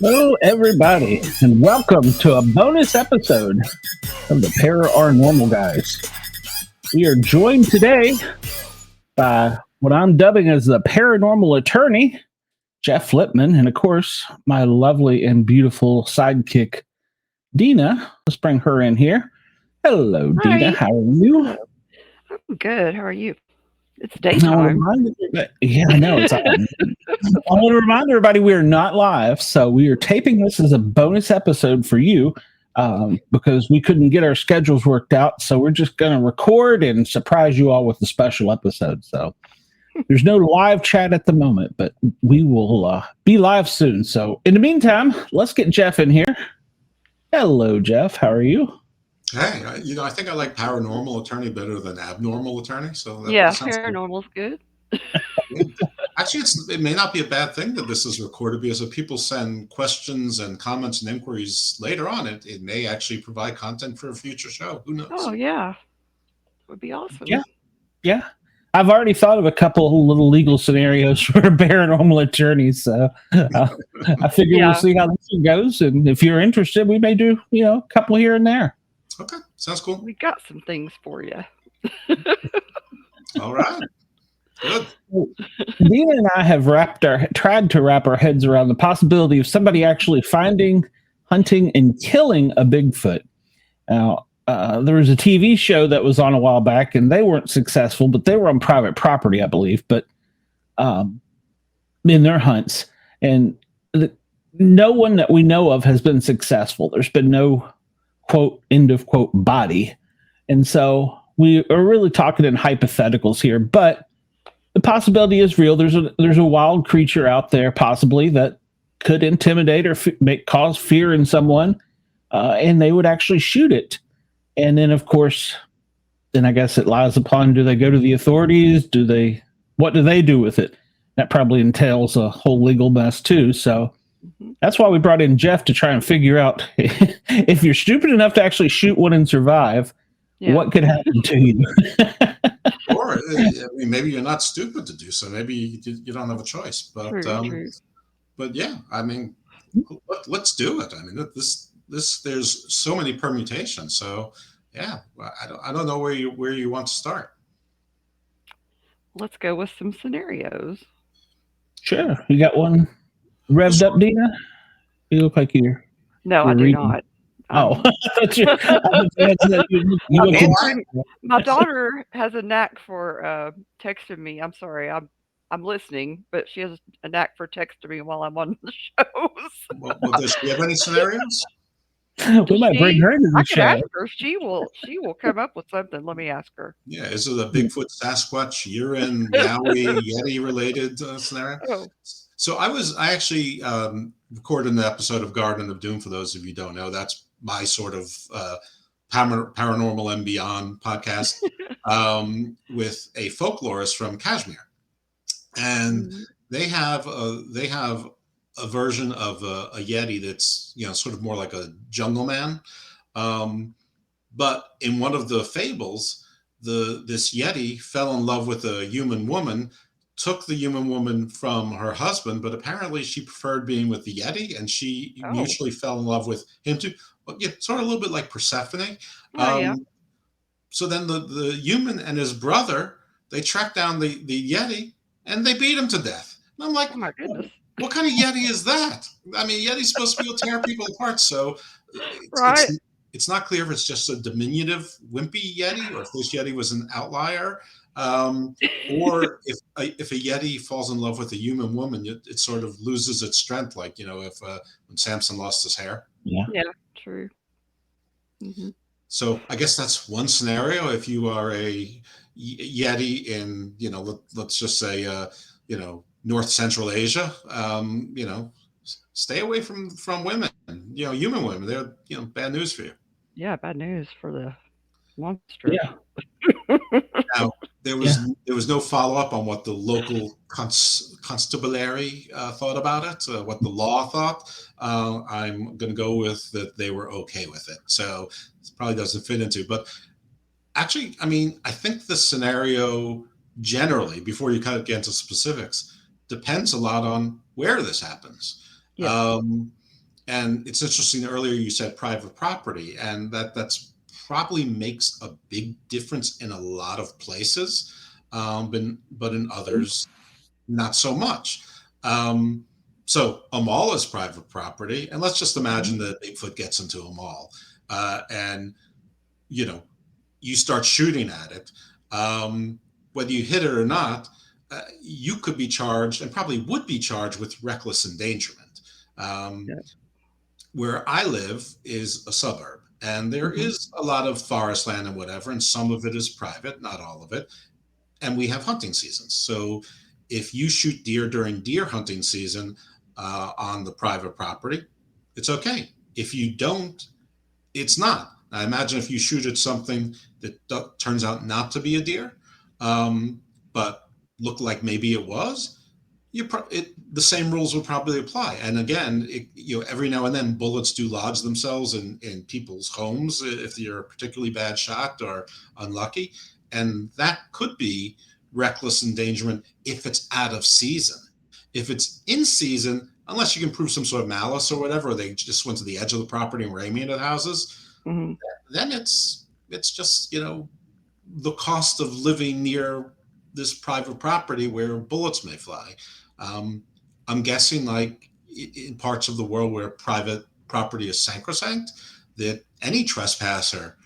Hello, everybody, and welcome to a bonus episode of the Para OR Normal Guyz. We are joined today by what I'm dubbing as the Paranormal Attorney, Jeff Lippman, and of course, my lovely and beautiful sidekick, Deana. Let's bring her in here. Hello, Hi. Deana. How are you? I'm good. How are you? It's I want to daytime. remind yeah, I know. I want to remind everybody we are not live, so we are taping this as a bonus episode for you because we couldn't get our schedules worked out. So we're just going to record and surprise you all with a special episode. So there's no live chat at the moment, but we will be live soon. So in the meantime, let's get Jeff in here. Hello, Jeff. How are you? Hey, I think I like paranormal attorney better than abnormal attorney. So that Yeah, sounds paranormal's good. good. Actually, it may not be a bad thing that this is recorded because if people send questions and comments and inquiries later on, it may actually provide content for a future show. Who knows? Oh yeah, would be awesome. Yeah. I've already thought of a couple of little legal scenarios for paranormal attorneys. So I figure we'll see how this one goes. And if you're interested, we may do, a couple here and there. Okay, sounds cool. We got some things for you. All right. Good. Deana and I have tried to wrap our heads around the possibility of somebody actually finding, hunting, and killing a Bigfoot. Now, there was a TV show that was on a while back, and they weren't successful, but they were on private property, I believe, but in their hunts. And no one that we know of has been successful. There's been no, quote, end of quote, body. And so we are really talking in hypotheticals here, but the possibility is real. There's a wild creature out there possibly that could intimidate or cause fear in someone, and they would actually shoot it. And then, of course, I guess it lies upon, do they go to the authorities? What do they do with it? That probably entails a whole legal mess too. So that's why we brought in Jeff to try and figure out if you're stupid enough to actually shoot one and survive, what could happen to you? Or maybe you're not stupid to do so. Maybe you don't have a choice. But True. But yeah, I mean, let's do it. I mean, this there's so many permutations. So yeah, I don't know where you want to start. Let's go with some scenarios. Sure, you got one revved up, Deana? You look like you're. No, I do reading. not. Oh, My daughter has a knack for texting me. I'm sorry, I'm listening, but she has a knack for texting me while I'm on the shows. Well, does she have any scenarios? We might bring her into the show. Ask her. She will come up with something. Let me ask her. Yeah, is it a Bigfoot, Sasquatch, urine, Yowie, Yeti related scenario? Oh. So I actually recorded an episode of Garden of Doom. For those of you who don't know, that's my sort of paranormal and beyond podcast with a folklorist from Kashmir, and they have a version of a Yeti that's sort of more like a jungle man, but in one of the fables, this Yeti fell in love with a human woman, took the human woman from her husband, but apparently she preferred being with the Yeti, and she mutually fell in love with him too. Well, yeah, sort of a little bit like Persephone. So then the human and his brother, they track down the Yeti and they beat him to death. And I'm like, oh my goodness. What kind of Yeti is that? I mean, Yeti's supposed to be able to tear people apart. So it's not clear if it's just a diminutive, wimpy Yeti, or if this Yeti was an outlier, or if a Yeti falls in love with a human woman, it sort of loses its strength, like if when Samson lost his hair. Yeah, true. Mm-hmm. So I guess that's one scenario. If you are a Yeti in let's just say North Central Asia, stay away from women. Human women. They're bad news for you. Yeah, bad news for the monster. Yeah. Now there was no follow up on what the local constabulary thought about it, what the law thought. I'm going to go with that they were okay with it. So it probably doesn't fit into. But actually, I mean, I think the scenario generally, before you kind of get into specifics, depends a lot on where this happens. Yeah. And it's interesting, earlier you said private property, and that's probably makes a big difference in a lot of places, but in others, not so much. Um, so a mall is private property, and let's just imagine that Bigfoot gets into a mall, and you know, you start shooting at it. Whether you hit it or not, you could be charged, and probably would be charged, with reckless endangerment. Um, where I live is a suburb, and there is a lot of forest land and whatever, and some of it is private, not all of it. And we have hunting seasons. So if you shoot deer during deer hunting season on the private property, it's okay. If you don't, it's not. I imagine if you shoot at something that turns out not to be a deer, but looked like maybe it was, the same rules would probably apply. And again, every now and then bullets do lodge themselves in people's homes if you're a particularly bad shot or unlucky. And that could be reckless endangerment if it's out of season. If it's in season, unless you can prove some sort of malice or whatever, or they just went to the edge of the property and were aiming at houses, then it's just, the cost of living near this private property where bullets may fly. I'm guessing, like in parts of the world where private property is sacrosanct, that any trespasser,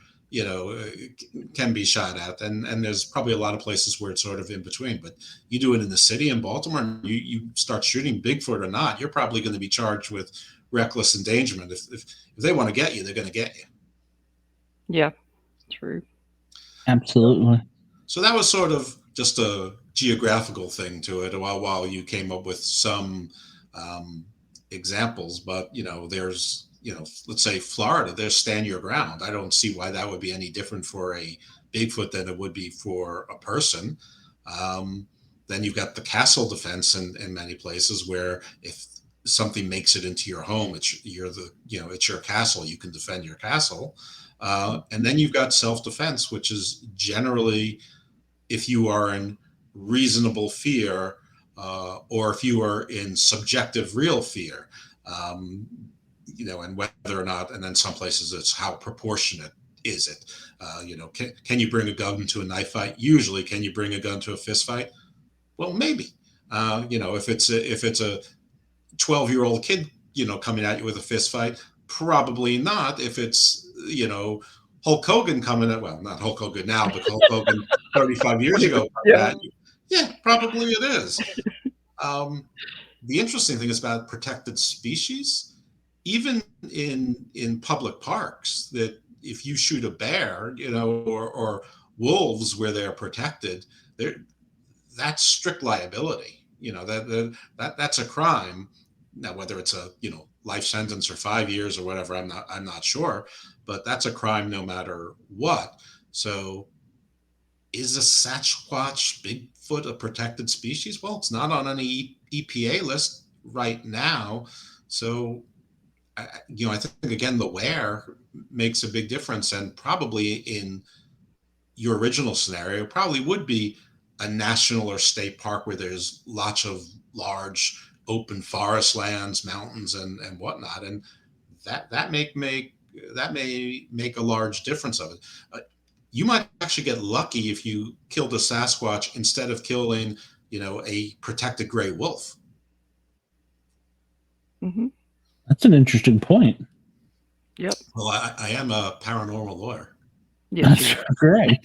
can be shot at. And there's probably a lot of places where it's sort of in between. But you do it in the city in Baltimore, and you start shooting Bigfoot or not, you're probably going to be charged with reckless endangerment. If they want to get you, they're going to get you. Yeah, true. Absolutely. So that was sort of just a geographical thing to it, while you came up with some examples. But there's let's say Florida, there's stand your ground. I don't see why that would be any different for a Bigfoot than it would be for a person. Then you've got the castle defense in many places, where if something makes it into your home, it's your castle, you can defend your castle. And then you've got self-defense, which is generally if you are in reasonable fear, or if you are in subjective real fear, and whether or not, and then some places it's how proportionate is it. Can you bring a gun to a knife fight? Usually. Can you bring a gun to a fist fight? Well, maybe. If it's a 12-year-old kid, coming at you with a fist fight, probably not. If it's Hulk Hogan coming at, well, not Hulk Hogan now, but Hulk Hogan 35 years ago coming at you, yeah, probably it is. The interesting thing is about protected species. Even in public parks, that if you shoot a bear, or wolves where they're protected, that's strict liability. That's a crime. Now, whether it's a life sentence or 5 years or whatever, I'm not sure, but that's a crime no matter what. So, is a Sasquatch Bigfoot a protected species? Well, it's not on any EPA list right now. So, I think again, the where makes a big difference, and probably in your original scenario, probably would be a national or state park where there's lots of large open forest lands, mountains, and whatnot, and that may make a large difference of it. You might actually get lucky if you killed a Sasquatch instead of killing, a protected gray wolf. Mm-hmm. That's an interesting point. Yep. Well, I am a paranormal lawyer. Yes, that's great.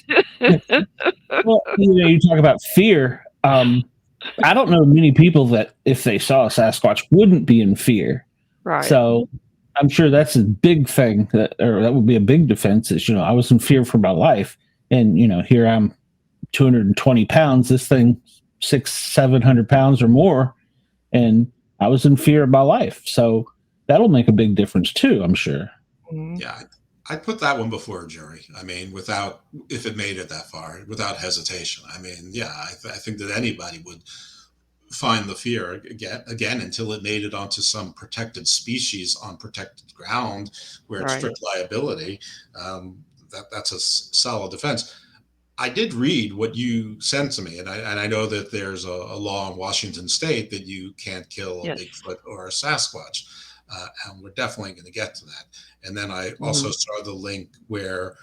Well, you talk about fear. I don't know many people that if they saw a Sasquatch wouldn't be in fear. right. So I'm sure that's a big thing that would be a big defense is, I was in fear for my life. And, here I'm 220 pounds, this thing 600-700 pounds or more. And I was in fear of my life. So that'll make a big difference too, I'm sure. Mhm. Yeah, I'd put that one before a jury. I mean, if it made it that far, without hesitation. I mean, yeah, I think that anybody would find the fear again until it made it onto some protected species on protected ground where it's Right. strict liability. That's a solid defense. I did read what you sent to me, and I know that there's a law in Washington State that you can't kill a Yes. Bigfoot or a Sasquatch. and we're definitely going to get to that. And then I also saw the link where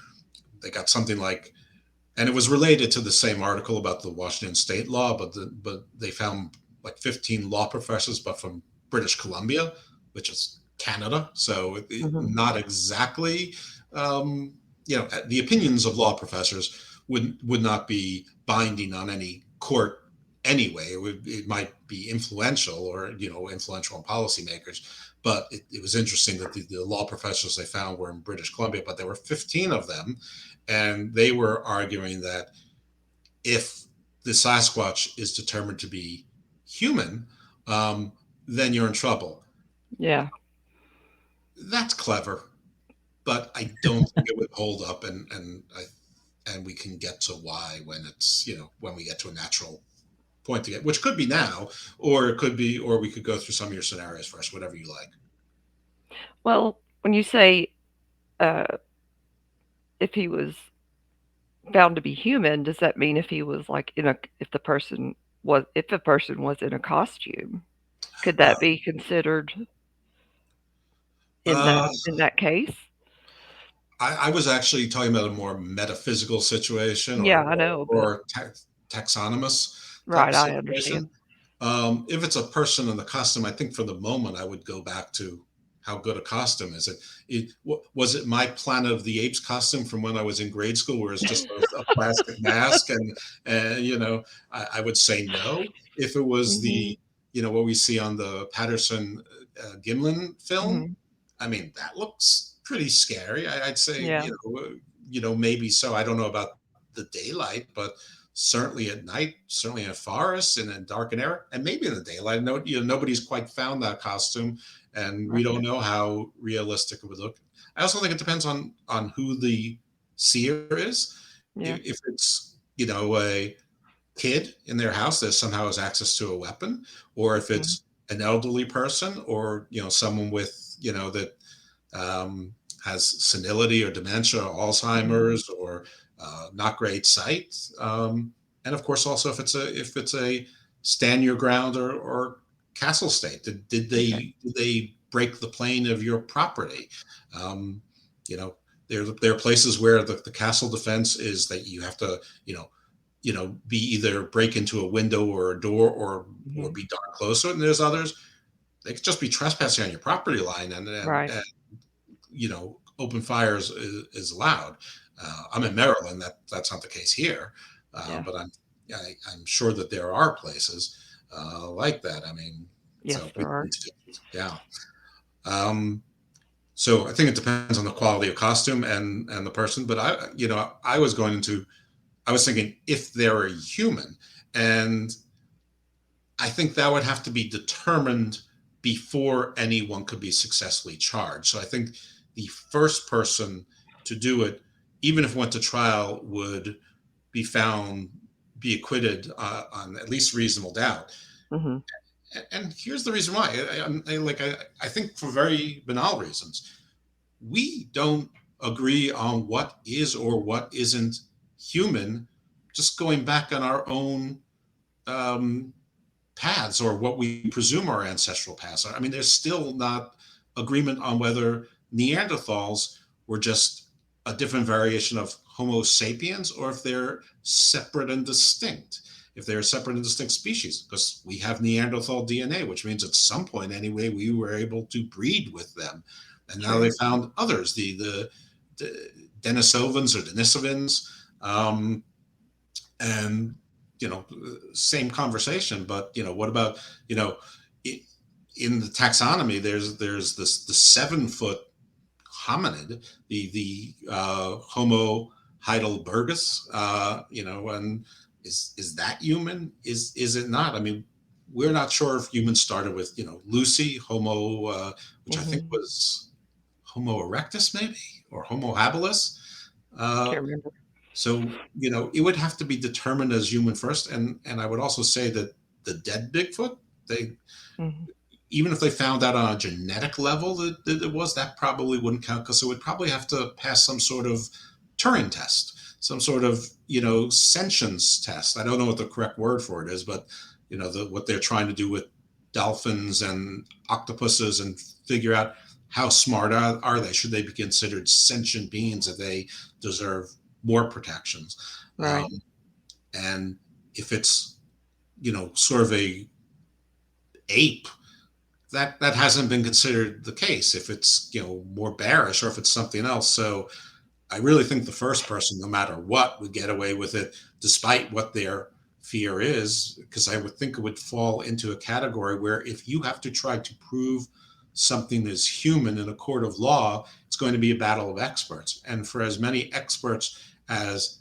they got something like, and it was related to the same article about the Washington state law, but they found like 15 law professors, but from British Columbia, which is Canada. So not exactly, the opinions of law professors would not be binding on any court anyway. It might be influential or, influential on policymakers. But it was interesting that the law professors they found were in British Columbia, but there were 15 of them. And they were arguing that if the Sasquatch is determined to be human, then you're in trouble. Yeah. That's clever, but I don't think it would hold up. And we can get to why when it's, when we get to a natural point to get, which could be now, or it could be, or we could go through some of your scenarios first, whatever you like. Well, when you say if he was found to be human, does that mean if he was like if the person was in a costume, could that be considered in that case? I was actually talking about a more metaphysical situation, I know, or taxonomous. Right, I understand. If it's a person in the costume, I think for the moment I would go back to how good a costume is. Was it my Planet of the Apes costume from when I was in grade school, where it's just a plastic mask, and I would say no. If it was the what we see on the Patterson Gimlin film, I mean that looks pretty scary. I'd say maybe so. I don't know about the daylight, but certainly at night, certainly in a forest and in dark and air, and maybe in the daylight. Nobody's quite found that costume, and we don't know how realistic it would look. I also think it depends on who the seer is. Yeah. If it's a kid in their house that somehow has access to a weapon, or if it's an elderly person, or someone with that has senility or dementia or Alzheimer's or not great sight, and of course also if it's a stand your ground or castle state. Did they break the plane of your property? There are places where the castle defense is that you have to be either break into a window or a door or be dark close to it, and there's others they could just be trespassing on your property line, and open fires is allowed. I'm in Maryland. That's not the case here, but I'm sure that there are places like that. I mean, yes, there are. Yeah. So I think it depends on the quality of costume and the person. But I was thinking if they're a human, and I think that would have to be determined before anyone could be successfully charged. So I think the first person to do it, even if it went to trial, would be acquitted on at least reasonable doubt. And here's the reason why. I think for very banal reasons. We don't agree on what is or what isn't human, just going back on our own paths, or what we presume our ancestral paths are. I mean, there's still not agreement on whether Neanderthals were just a different variation of Homo sapiens, or if they're separate and distinct. If they're a separate and distinct species, because we have Neanderthal DNA, which means at some point anyway, we were able to breed with them. And now they found others, the Denisovans or Denisovans, and, same conversation, but, what about, in the taxonomy, there's the 7-foot hominid, the Homo heidelbergus, and is that human? Is it not? I mean, we're not sure if humans started with, Lucy, Homo, which I think was Homo erectus maybe, or Homo habilis. Can't remember. So, it would have to be determined as human first. And I would also say that the dead Bigfoot, even if they found out on a genetic level that it was, that probably wouldn't count, because it would probably have to pass some sort of Turing test, some sort of, sentience test. I don't know what the correct word for it is, but, what they're trying to do with dolphins and octopuses and figure out how smart are they? Should they be considered sentient beings if they deserve more protections? Right. And if it's, sort of a ape, that hasn't been considered the case. If it's, more bearish, or if it's something else. So I really think the first person, no matter what, would get away with it, despite what their fear is, because I would think it would fall into a category where if you have to try to prove something is human in a court of law, it's going to be a battle of experts. And for as many experts as,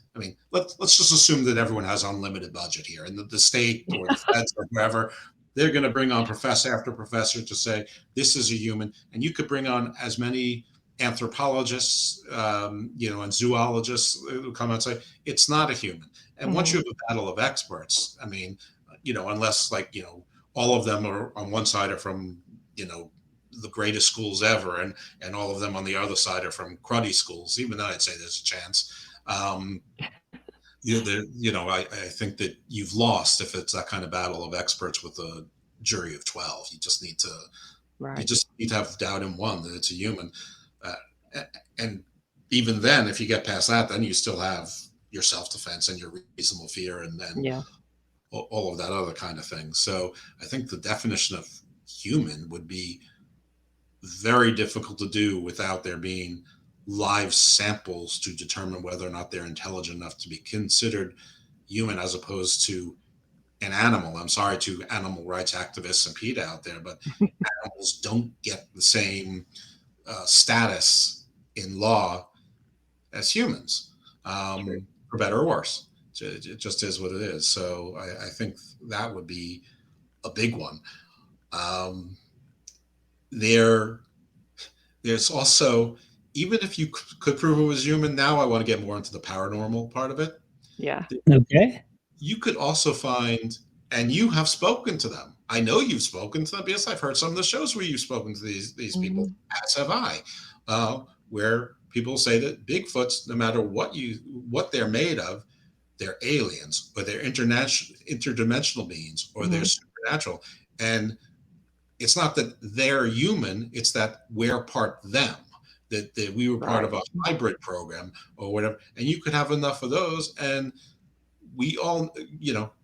let's just assume that everyone has unlimited budget here, and the state or the feds or whoever, they're going to bring on professor after professor to say, this is a human. And you could bring on as many anthropologists, and zoologists who come out and say, it's not a human. And once you have a battle of experts, unless all of them are on one side are from, the greatest schools ever, and all of them on the other side are from cruddy schools, even though I'd say there's a chance. I think that you've lost if it's that kind of battle of experts with a jury of 12. You just need to, have doubt in one that it's a human. And even then, if you get past that, then you still have your self-defense and your reasonable fear, and then all of that other kind of thing. So I think the definition of human would be very difficult to do without there being live samples to determine whether or not they're intelligent enough to be considered human, as opposed to an animal. I'm sorry to animal rights activists and PETA out there, but animals don't get the same status in law as humans, for better or worse. It just is what it is. So I think that would be a big one. There's also, even if you could prove it was human, now I want to get more into the paranormal part of it. Yeah. Okay. You could also find, and you have spoken to them. I know you've spoken to them because I've heard some of the shows where you've spoken to these people, as have I, where people say that Bigfoots, no matter what they're made of, they're aliens, or they're interdimensional beings, or they're supernatural. And it's not that they're human, it's that we're part them, that we were part of a hybrid program or whatever. And you could have enough of those, and we all,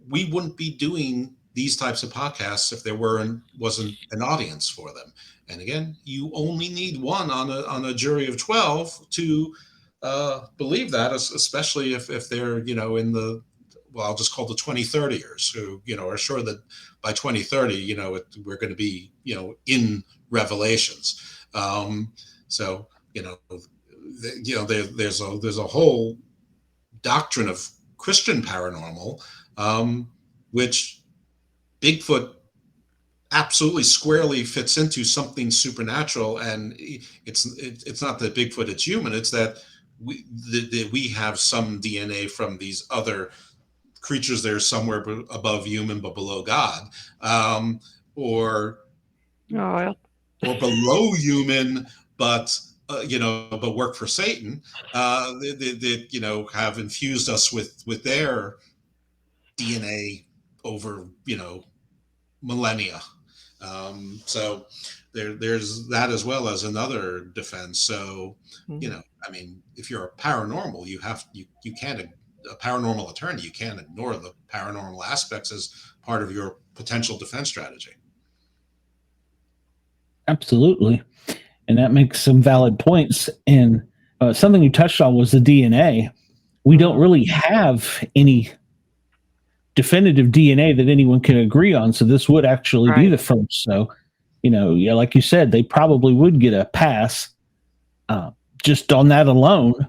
we wouldn't be doing these types of podcasts if there wasn't an audience for them. And again, you only need one on a jury of 12 to believe that, especially if they're, in the, well, I'll just call the 2030ers who, are sure that by 2030, we're going to be, in Revelations. So, there's a whole doctrine of Christian paranormal, which Bigfoot absolutely squarely fits into something supernatural. And it's not that Bigfoot is human, it's that we have some DNA from these other creatures that are somewhere above human but below God, or below human but but work for Satan. That have infused us with their DNA over millennia. So there's that, as well as another defense. So if you're a paranormal, you can't, a paranormal attorney, you can't ignore the paranormal aspects as part of your potential defense strategy. Absolutely. And that makes some valid points. And something you touched on was the DNA. We don't really have any definitive DNA that anyone can agree on. So this would actually be the first. So, like you said, they probably would get a pass just on that alone.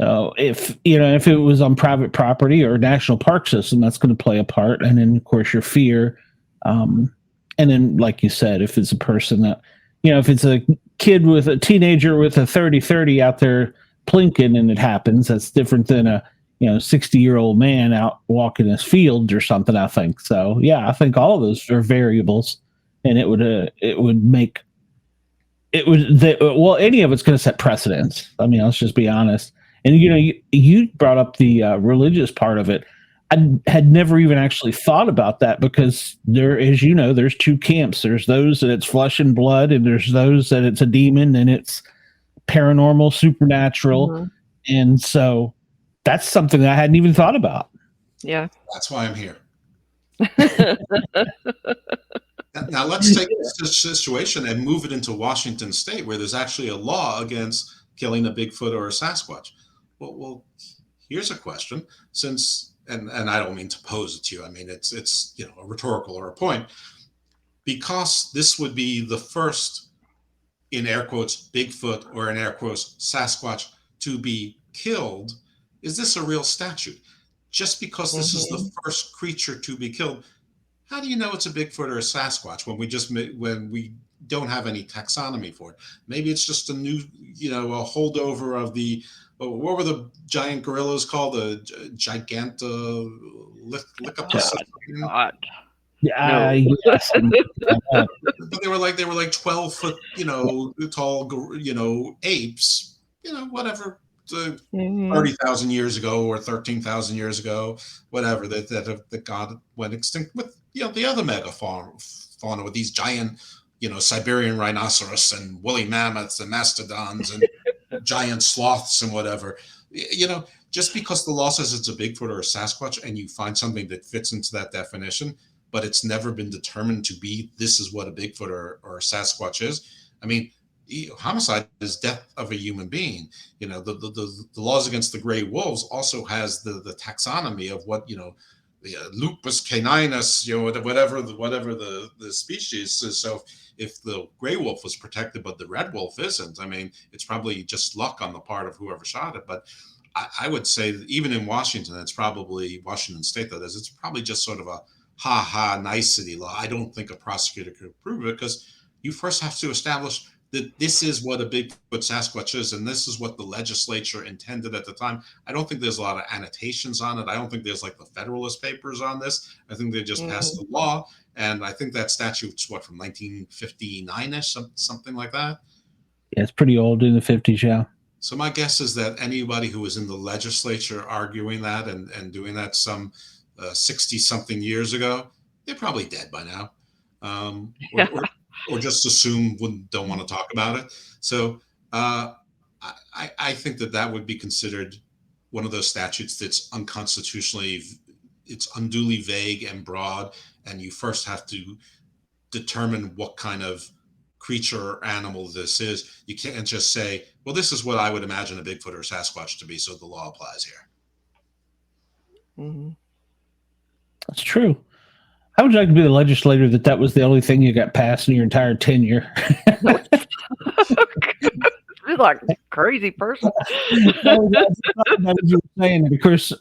So if it was on private property or national park system, that's going to play a part. And then, of course, your fear. And then, like you said, if it's a person that, if it's a kid with a teenager with a 30-30 out there plinking and it happens, that's different than a 60-year-old man out walking his fields or something, I think. So, yeah, I think all of those are variables, and any of it's going to set precedents. I mean, let's just be honest. And, you brought up the religious part of it. I had never even actually thought about that because there, as you know, there's two camps. There's those that it's flesh and blood, and there's those that it's a demon and it's paranormal, supernatural. Mhm. And so that's something that I hadn't even thought about. Yeah. That's why I'm here. Now let's take this situation and move it into Washington State, where there's actually a law against killing a Bigfoot or a Sasquatch. Well, here's a question. Since, and I don't mean to pose it to you. I mean, it's a rhetorical or a point, because this would be the first, in air quotes, Bigfoot or in air quotes, Sasquatch to be killed. Is this a real statute? Just because this is the first creature to be killed, how do you know it's a Bigfoot or a Sasquatch when we don't have any taxonomy for it? Maybe it's just a new, a holdover of the, what were the giant gorillas called? The Gigantolithecus? God. Yeah, No. yes. But they were like 12-foot, tall, apes, whatever. 30,000 years ago or 13,000 years ago, whatever, that God went extinct with, the other megafauna with these giant, Siberian rhinoceros and woolly mammoths and mastodons and giant sloths and whatever. Just because the law says it's a Bigfoot or a Sasquatch and you find something that fits into that definition, but it's never been determined to be, this is what a Bigfoot or a Sasquatch is. I mean, homicide is death of a human being. The laws against the gray wolves also has the taxonomy of what, lupus caninus, whatever the species is. So if the gray wolf was protected, but the red wolf isn't, I mean, it's probably just luck on the part of whoever shot it. But I would say that even in Washington, it's probably Washington State, that is, it's probably just sort of a nicety law. I don't think a prosecutor could prove it, because you first have to establish that this is what a Bigfoot Sasquatch is, and this is what the legislature intended at the time. I don't think there's a lot of annotations on it. I don't think there's like the Federalist Papers on this. I think they just passed the law, and I think that statute's from 1959ish, something like that. Yeah, it's pretty old, in the 50s, yeah. So my guess is that anybody who was in the legislature arguing that and doing that some 60-something years ago, they're probably dead by now. Or just assume don't want to talk about it. So I think that would be considered one of those statutes that's it's unduly vague and broad, and you first have to determine what kind of creature or animal this is. You can't just say, well, this is what I would imagine a Bigfoot or a Sasquatch to be, so the law applies here. Mm-hmm. That's true. How would you like to be the legislator that was the only thing you got passed in your entire tenure? You're like a crazy person. That's what you were saying. Of course,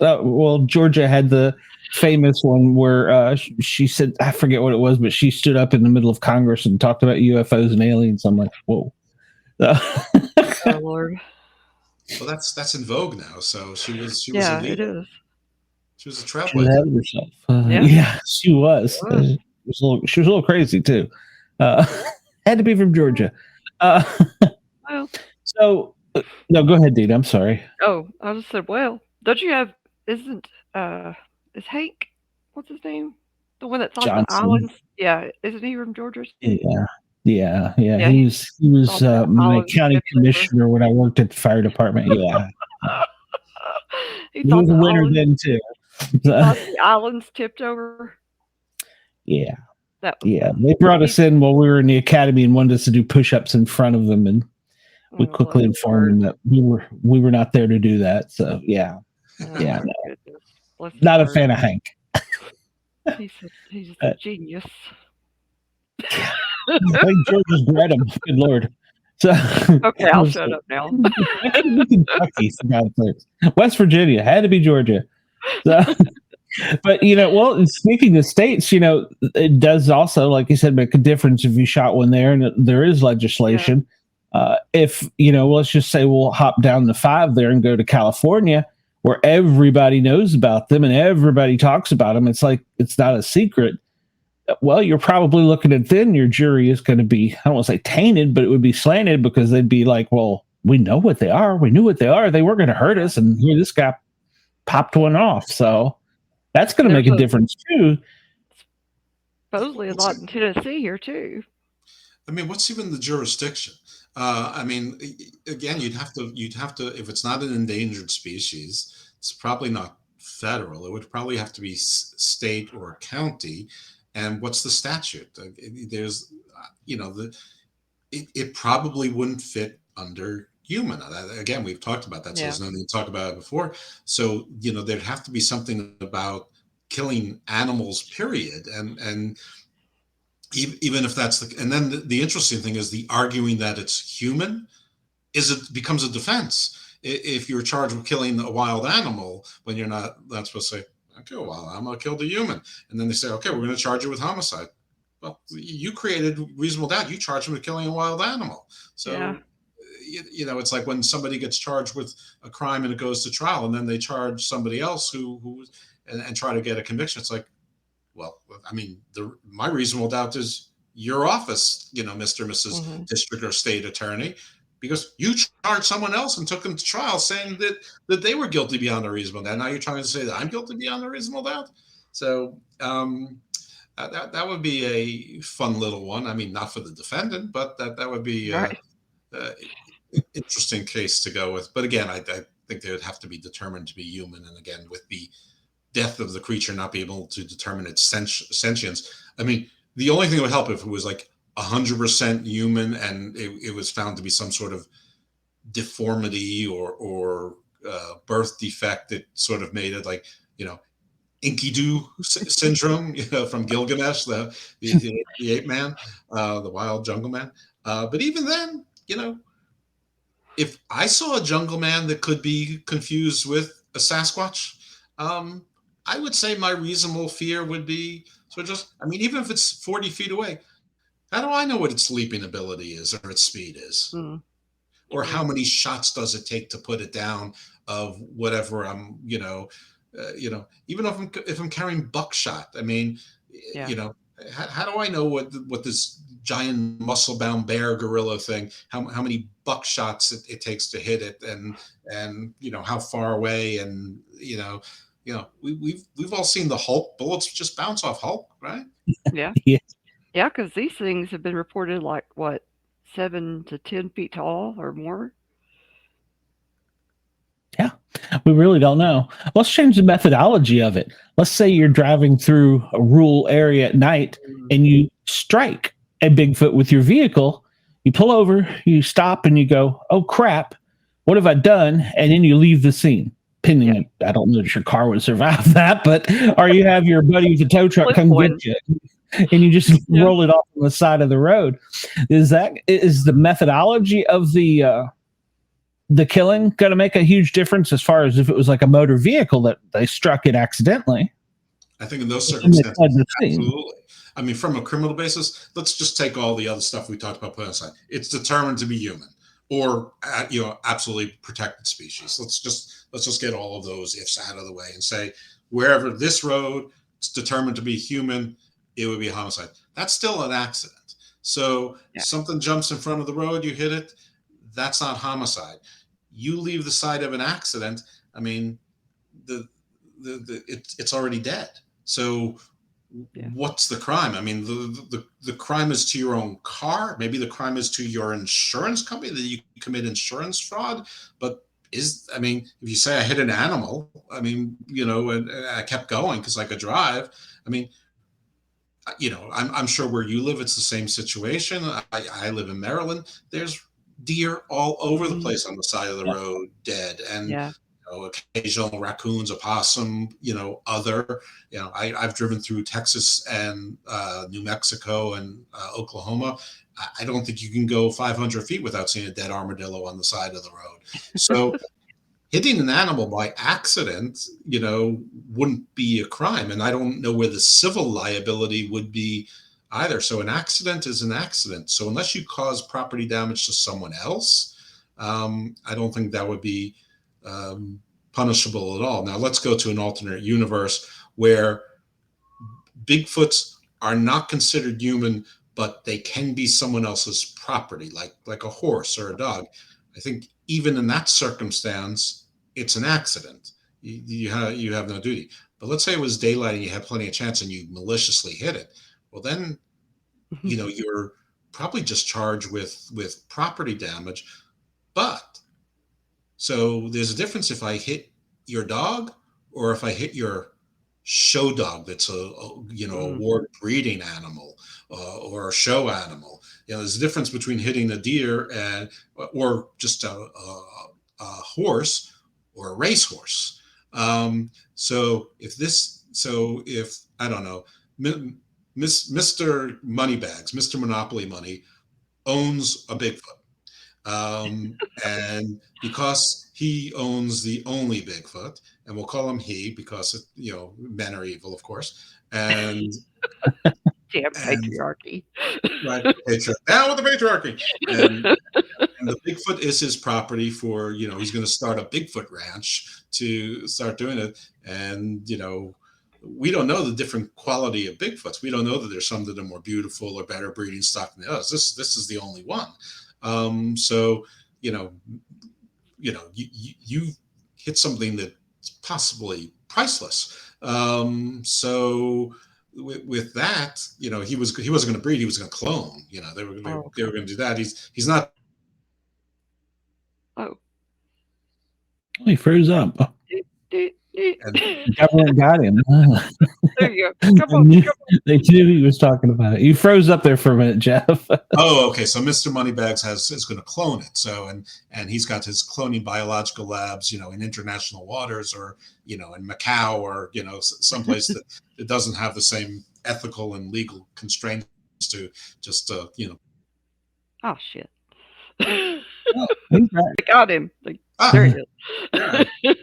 Georgia had the famous one where she said, I forget what it was, but she stood up in the middle of Congress and talked about UFOs and aliens. I'm like, whoa. Oh, Lord. Well, that's in vogue now. So she was Yeah, a leader. it is. She was a She was trailblazer. ahead of herself. Yeah. Yeah, she was. She was a little crazy too. Had to be from Georgia. Well, So no, go ahead, Dean. I'm sorry. oh, I just said, well, don't you have? Is Hank? What's his name? The one that's on Johnson. the islands? Yeah, isn't he from Georgia? Yeah. Yeah, He was on the my islands county tip commissioner when I worked at the fire department. Yeah, He's he on was the a winner islands. then too. On the islands tipped over. Yeah. That was Yeah, they brought us in while we were in the academy and wanted us to do push-ups in front of them, and we quickly informed them that we were not there to do that. So yeah, yeah, no. Not a fan of Hank. He's a genius. I think George just bred him. Good Lord. So Okay, I'll shut up now. Kentucky, for God's sakes. West Virginia had to be Georgia. So, but speaking of states, it does also, like you said, make a difference if you shot one there, and there is legislation. Yeah. If let's just say we'll hop down the 5 there and go to California, where everybody knows about them and everybody talks about them. It's like it's not a secret. Well, you're probably looking at then your jury is going to be, I don't want to say tainted, but it would be slanted, because they'd be like, well, we know what they are. We knew what they are. They weren't going to hurt us. And here this guy popped one off. So That's going to make a difference too. Supposedly a lot in Tennessee here too. I mean, what's even the jurisdiction? I mean, again, you'd have to, if it's not an endangered species, it's probably not federal. It would probably have to be state or county. And what's the statute? There's, it probably wouldn't fit under human. Again, we've talked about that, so there's no need to talk about it before. So, there'd have to be something about killing animals, period. And even if that's and then the interesting thing is the arguing that it's human becomes a defense. If you're charged with killing a wild animal when you're not supposed to say, okay, well, I'm going to kill the human. And then they say, okay, we're going to charge you with homicide. Well, you created reasonable doubt. You charged him with killing a wild animal. So, it's like when somebody gets charged with a crime and it goes to trial, and then they charge somebody else and try to get a conviction. It's like, well, I mean, my reasonable doubt is your office, Mr. and Mrs. District or State Attorney, because you charged someone else and took them to trial saying that they were guilty beyond a reasonable doubt. Now you're trying to say that I'm guilty beyond a reasonable doubt. So that would be a fun little one. I mean, not for the defendant, but that would be an interesting case to go with. But again, I think they would have to be determined to be human. And again, with the death of the creature not be able to determine its sentience. I mean, the only thing that would help if it was like 100% human and it was found to be some sort of deformity or birth defect that sort of made it like, Enkidu syndrome, from Gilgamesh, the ape man, the wild jungle man. But even then, if I saw a jungle man that could be confused with a Sasquatch, I would say my reasonable fear would be, even if it's 40 feet away, how do I know what its leaping ability is or its speed is? Or how many shots does it take to put it down of whatever I'm, even if I'm carrying buckshot, I mean, how do I know what this giant muscle-bound bear gorilla thing, how many buckshots it takes to hit it and how far away and, we've all seen the Hulk. Bullets just bounce off Hulk, right? Yeah. Yeah, because these things have been reported like, 7 to 10 feet tall or more? Yeah, we really don't know. Let's change the methodology of it. Let's say you're driving through a rural area at night and you strike a Bigfoot with your vehicle. You pull over, you stop, and you go, oh, crap, what have I done? And then you leave the scene. Pending, I don't know if your car would survive that, or you have your buddy with the tow truck come get you, and you just roll it off on the side of the road. Is the methodology of the killing going to make a huge difference as far as if it was like a motor vehicle that they struck it accidentally? I think in those circumstances, absolutely. I mean, from a criminal basis, let's just take all the other stuff we talked about put aside. It's determined to be human or absolutely protected species. Let's just get all of those ifs out of the way and say wherever this road is determined to be human, it would be a homicide. That's still an accident. So something jumps in front of the road, you hit it. That's not homicide. You leave the site of an accident. I mean, it's already dead. So what's the crime? I mean, the crime is to your own car. Maybe the crime is to your insurance company that you commit insurance fraud. But if you say I hit an animal, and I kept going because I could drive. I mean, I'm sure where you live, it's the same situation. I live in Maryland. There's deer all over the place on the side of the road, dead, and occasional raccoons, opossum, I've driven through Texas and New Mexico and Oklahoma. I don't think you can go 500 feet without seeing a dead armadillo on the side of the road. So hitting an animal by accident, wouldn't be a crime. And I don't know where the civil liability would be either. So an accident is an accident. So unless you cause property damage to someone else, I don't think that would be punishable at all. Now let's go to an alternate universe where Bigfoots are not considered human, but they can be someone else's property, like a horse or a dog. I think even in that circumstance, it's an accident. you have no duty. But let's say it was daylight and you had plenty of chance and you maliciously hit it. Well, then, you're probably just charged with property damage. But so there's a difference if I hit your dog or if I hit your show dog that's a ward breeding animal or a show animal. There's a difference between hitting a deer or just a horse or a racehorse. So if I don't know, Mr. Moneybags, Mr. Monopoly Money owns a Bigfoot. And because he owns the only Bigfoot, and we'll call him he because men are evil, of course. And damn patriarchy. Right, down with the patriarchy. And the Bigfoot is his property for he's going to start a Bigfoot ranch to start doing it. And we don't know the different quality of Bigfoots. We don't know that there's some that are more beautiful or better breeding stock than others. This is the only one. So you hit something that's possibly priceless. So with that, he wasn't going to breed. He was going to clone. They were going to do that. He's not. Oh, he froze up. And The government got him. there you go. Come on. They knew he was talking about it. You froze up there for a minute, Jeff. Oh, okay. So Mr. Moneybags is going to clone it. So and he's got his cloning biological labs, in international waters or in Macau or someplace that it doesn't have the same ethical and legal constraints to just Oh shit. Oh, he's right. I got him. There he is. Yeah. The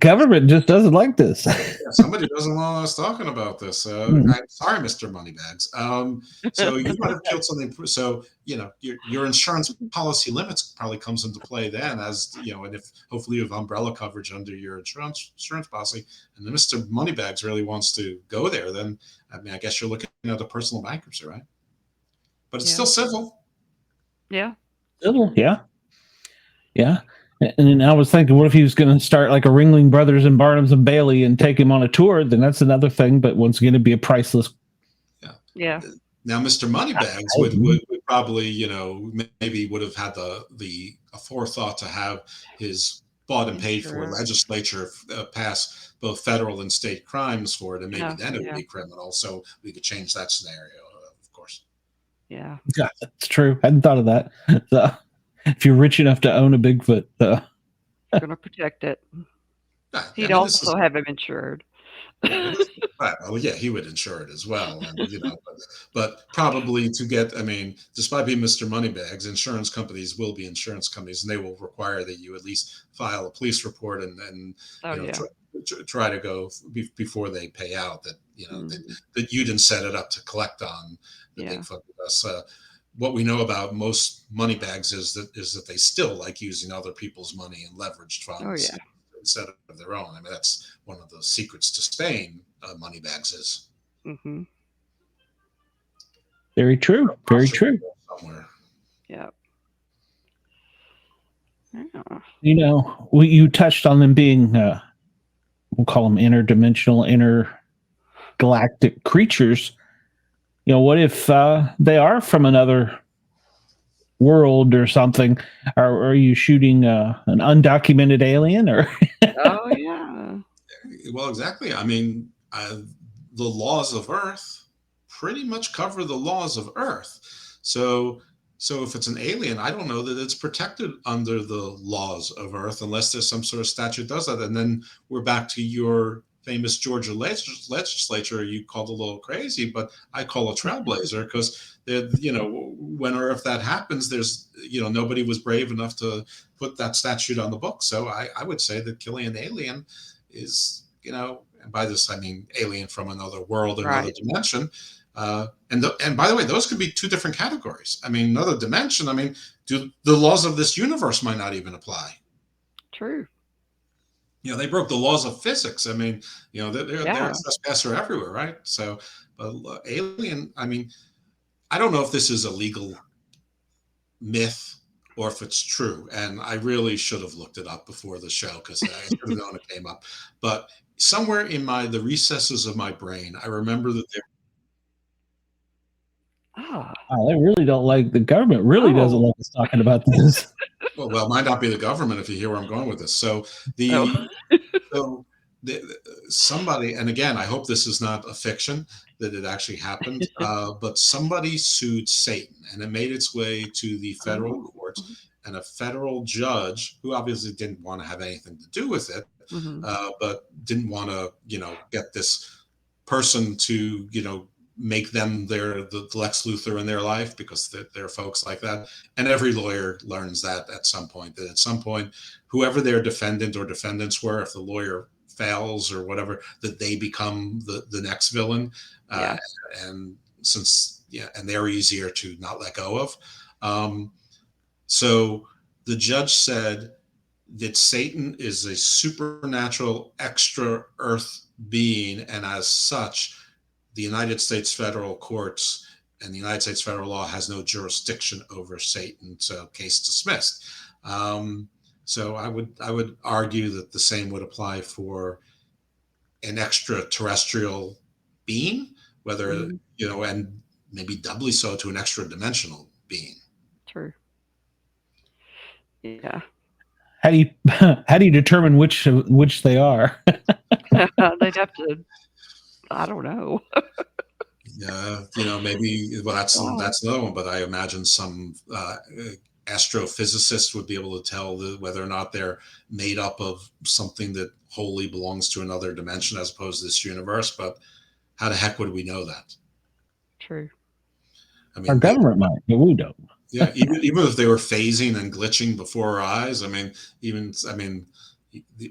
government just doesn't like this. Somebody doesn't want us talking about this. I'm sorry, Mr. Moneybags. So you might have killed something. So your insurance policy limits probably comes into play then, as and if hopefully you have umbrella coverage under your insurance policy, and then Mr. Moneybags really wants to go there, then I guess you're looking at a personal bankruptcy, right? But it's still civil. Yeah. Yeah. Yeah. And then I was thinking, what if he was going to start like a Ringling Brothers and Barnums and Bailey and take him on a tour? Then that's another thing. But once again, it'd be a priceless. Yeah. Now, Mr. Moneybags would probably, maybe would have had the forethought to have his bought and paid for legislature pass both federal and state crimes for it, and maybe then it would be criminal. So we could change that scenario, of course. Yeah. Yeah, that's true. I hadn't thought of that. So, if you're rich enough to own a Bigfoot, you're going to protect it. He'd also have him insured. Right. Well, yeah, he would insure it as well. And, but probably to get, despite being Mr. Moneybags, insurance companies will be insurance companies, and they will require that you at least file a police report and try to go before they pay out that, that you didn't set it up to collect on the Bigfoot with us. What we know about most moneybags is that they still like using other people's money and leveraged funds instead of their own. That's one of the secrets to staying moneybags is. Mm-hmm. Very true. Very true. Somewhere. Yeah. You touched on them being, we'll call them interdimensional, intergalactic creatures. What if they are from another world or something? Are you shooting an undocumented alien or? Oh yeah. Well, exactly. The laws of Earth pretty much cover the laws of Earth. So if it's an alien, I don't know that it's protected under the laws of Earth unless there's some sort of statute that does that. And then we're back to your famous Georgia legislature. You called a little crazy, but I call a trailblazer because when or if that happens, there's nobody was brave enough to put that statute on the book. So I would say that killing an alien is and by this I mean alien from another world, another dimension. And by the way, those could be two different categories. Another dimension. The laws of this universe might not even apply. True. They broke the laws of physics. They're a trespasser everywhere, right? So, but alien. I don't know if this is a legal myth or if it's true. And I really should have looked it up before the show because I should have known it came up. But somewhere in the recesses of my brain, I remember that there. They really don't like, the government really doesn't like us talking about this. Well, it might not be the government if you hear where I'm going with this. So somebody, and again, I hope this is not a fiction, that it actually happened, but somebody sued Satan, and it made its way to the federal court, and a federal judge, who obviously didn't want to have anything to do with it, but didn't want to, get this person to, make them the Lex Luthor in their life, because they're folks like that. And every lawyer learns that at some point, whoever their defendant or defendants were, if the lawyer fails or whatever, that they become the next villain. And and they're easier to not let go of. So the judge said that Satan is a supernatural extra earth being, and as such, the United States federal courts and the United States federal law has no jurisdiction over Satan. So case dismissed. So I would argue that the same would apply for an extraterrestrial being, whether, and maybe doubly so to an extra dimensional being. True. Yeah. How do you determine which they are? They'd have to, I don't know. Yeah, maybe, well, that's another one, but I imagine some astrophysicists would be able to tell whether or not they're made up of something that wholly belongs to another dimension as opposed to this universe. But how the heck would we know that? True. I mean, our government might, but we don't. Yeah, even if they were phasing and glitching before our eyes, the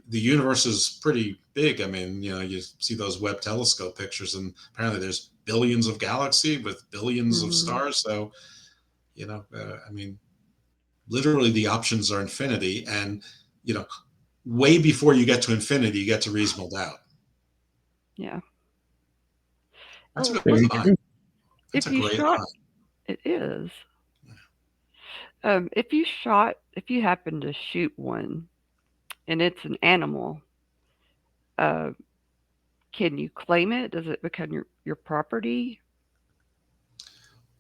universe is pretty big. I mean, you see those Webb telescope pictures, and apparently there's billions of galaxies with billions of stars. So, literally the options are infinity, and way before you get to infinity, you get to reasonable doubt. Yeah, that's a good line. That's a great line. It is. If you happen to shoot one, and it's an animal, can you claim it? Does it become your property?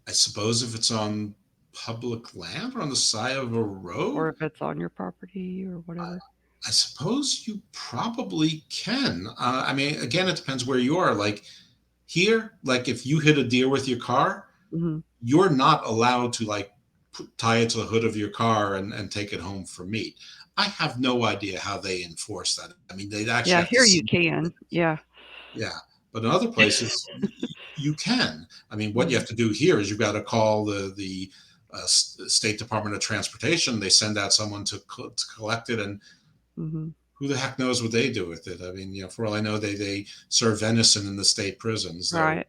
I suppose if it's on public land or on the side of a road, or if it's on your property or whatever. I suppose you probably can. Again, it depends where you are. Like here, like if you hit a deer with your car, you're not allowed to tie it to the hood of your car and take it home for meat. I have no idea how they enforce that. I mean, they'd actually. Yeah, here you can. Yeah. Yeah, but in other places, you can. I mean, what you have to do here is you've got to call the State Department of Transportation. They send out someone to collect it, and who the heck knows what they do with it? I mean, for all I know, they serve venison in the state prisons, right?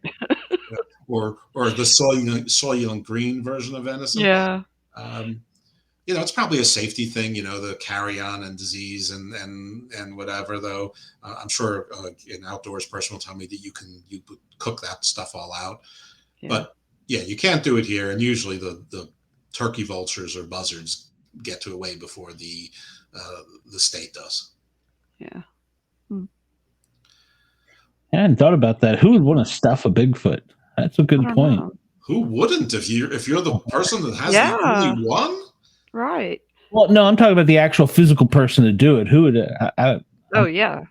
or the Soylent Green version of venison. Yeah. It's probably a safety thing, the carry-on and disease and whatever, though. I'm sure an outdoors person will tell me that you cook that stuff all out. Yeah. But yeah, you can't do it here. And usually the turkey vultures or buzzards get to it way before the state does. Yeah. I hadn't thought about that. Who would want to stuff a Bigfoot? That's a good point. Know. Who wouldn't if you're the person that has the only one? Right. Well, no, I'm talking about the actual physical person to do it. Who would? Yeah.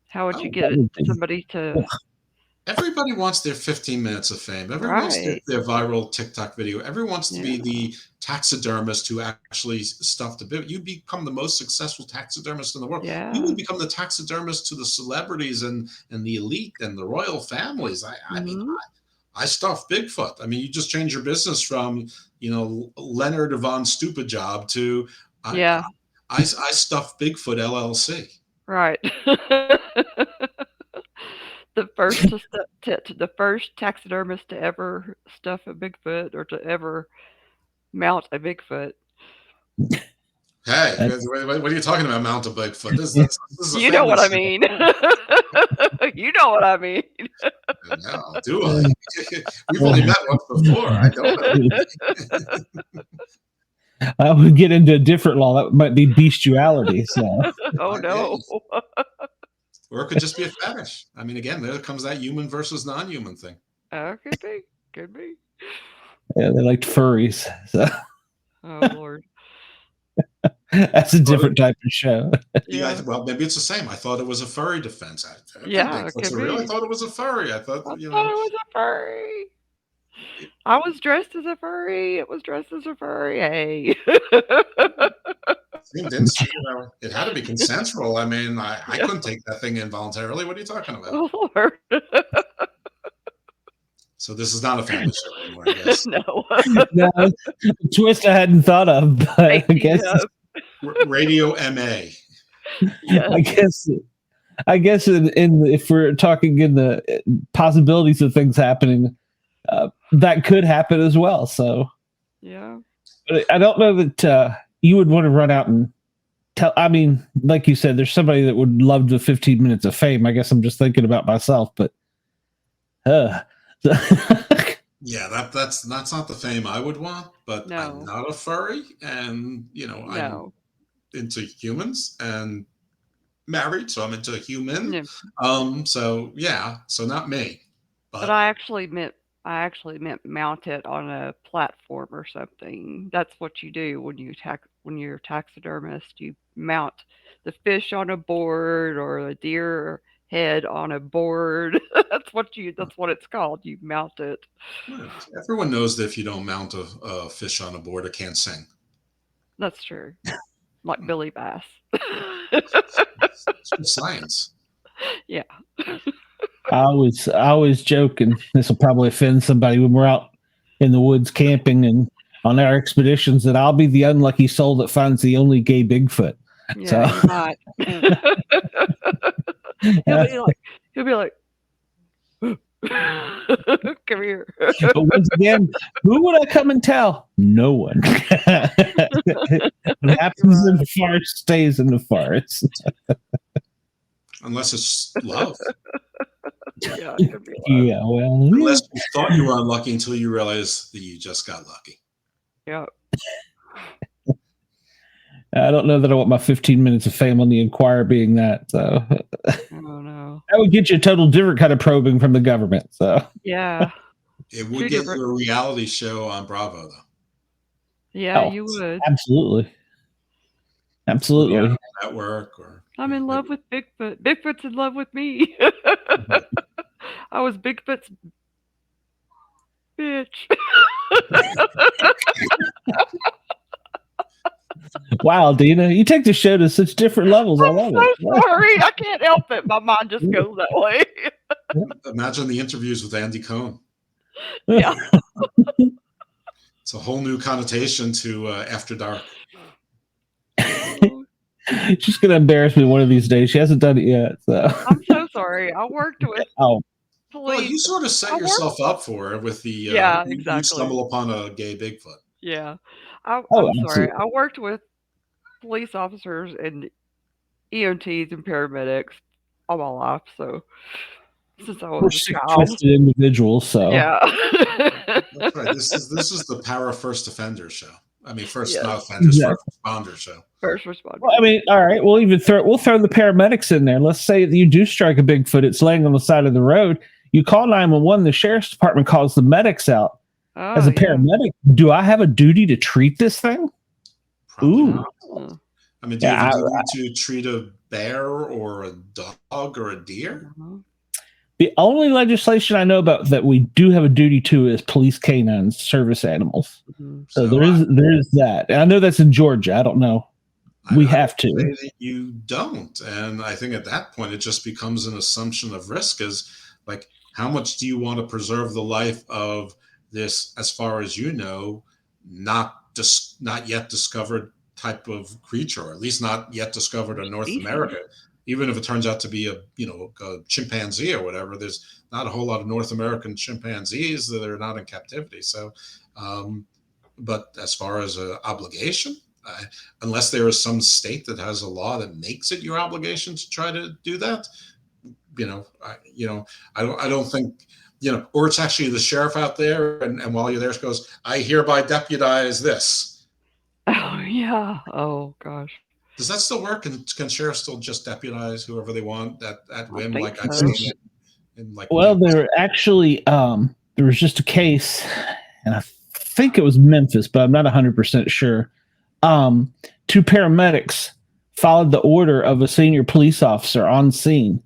How would you get somebody to? Everybody wants their 15 minutes of fame. Everyone wants their viral TikTok video. Everyone wants to be the taxidermist who actually stuffed a bit. You become the most successful taxidermist in the world. Yeah. You would become the taxidermist to the celebrities and the elite and the royal families. I mean, I stuff Bigfoot. I mean, you just change your business from, Leonard von Stupid Job to I stuff Bigfoot LLC. Right. The first taxidermist to ever stuff a Bigfoot or to ever mount a Bigfoot. Hey, what are you talking about? Mount a Bigfoot? This you know what I mean. You know what I mean. No, do I? We've only met once before. I don't know. I would get into a different law. That might be bestiality. So. Oh no. Or it could just be a fetish. I mean, again, there comes that human versus non-human thing. Could be. Could be. Yeah, they liked furries. So. Oh Lord. That's a different type of show. Yeah. Well, maybe it's the same. I thought it was a furry defense act. Yeah, it could be. Really thought it was a furry. I thought it was a furry. I was dressed as a furry. It was dressed as a furry. Hey. It had to be consensual. I mean, I couldn't take that thing involuntarily. What are you talking about? Oh, Lord. So this is not a family show anymore, I guess. No. No, a twist I hadn't thought of, but I guess Radio MA. Yes. I guess in if we're talking in the possibilities of things happening, that could happen as well. So yeah, but I don't know that you would want to run out and tell. I mean, like you said, there's somebody that would love the 15 minutes of fame. I guess I'm just thinking about myself, but yeah, that's not the fame I would want. But no. I'm not a furry, and I'm into humans and married, so I'm into human. Yeah. So not me. But I actually meant mount it on a platform or something. That's what you do when you're a taxidermist. You mount the fish on a board or a deer head on a board. That's what it's called. You mount it. Everyone knows that if you don't mount a fish on a board, it can't sing. That's true. Like Billy Bass. It's science. Yeah. I always joke, and this will probably offend somebody when we're out in the woods camping and on our expeditions, that I'll be the unlucky soul that finds the only gay Bigfoot. Yeah, so. Not. He'll be like, come here. But once again, who would I come and tell? No one. What happens in the forest stays in the forest. Unless it's love. Yeah, well. Unless you thought you were unlucky until you realized that you just got lucky. Yeah. I don't know that I want my 15 minutes of fame on the Enquirer being that. So. Oh no. That would get you a total different kind of probing from the government. So. Yeah. It would get you a reality show on Bravo, though. Yeah, you would. Absolutely. Absolutely. Yeah, network or. I'm in love with Bigfoot. Bigfoot's in love with me. I was Bigfoot's bitch. Wow, Deana, you take the show to such different levels. I love it. Sorry, I can't help it. My mind just goes that way. Imagine the interviews with Andy Cohen. Yeah. It's a whole new connotation to After Dark. She's going to embarrass me one of these days. She hasn't done it yet. So. I'm so sorry. I worked with police. Well, you sort of set yourself up for it with the exactly. You stumble upon a gay Bigfoot. Yeah. I'm sorry. I worked with police officers and EMTs and paramedics all my life. So since I was a child. Twisted individuals. So yeah. That's right. This is the Para First Offender show. I mean, first not offenders, first responder show. First responder. Well, I mean, all right. We'll throw the paramedics in there. Let's say that you do strike a Bigfoot. It's laying on the side of the road. You call 911. The sheriff's department calls the medics out. As a paramedic, do I have a duty to treat this thing? Probably not. I mean, do you have a duty to treat a bear or a dog or a deer? Mm-hmm. The only legislation I know about that we do have a duty to is police canines, service animals. Mm-hmm. So there is that. And I know that's in Georgia. I don't know. We have to. Say that you don't. And I think at that point, it just becomes an assumption of risk is like, how much do you want to preserve the life of this, as far as you know, not yet discovered type of creature, or at least not yet discovered in North America. Even if it turns out to be a chimpanzee or whatever, there's not a whole lot of North American chimpanzees that are not in captivity. So, but as far as an obligation, unless there is some state that has a law that makes it your obligation to try to do that, I don't think. Or it's actually the sheriff out there, and while you're there, goes, I hereby deputize this. Oh yeah. Oh gosh. Does that still work? Can sheriffs still just deputize whoever they want at I whim? think Like I've so. seen it in like Well, movies. there actually there was just a case, and I think it was Memphis, but I'm not 100% sure. Two paramedics followed the order of a senior police officer on scene,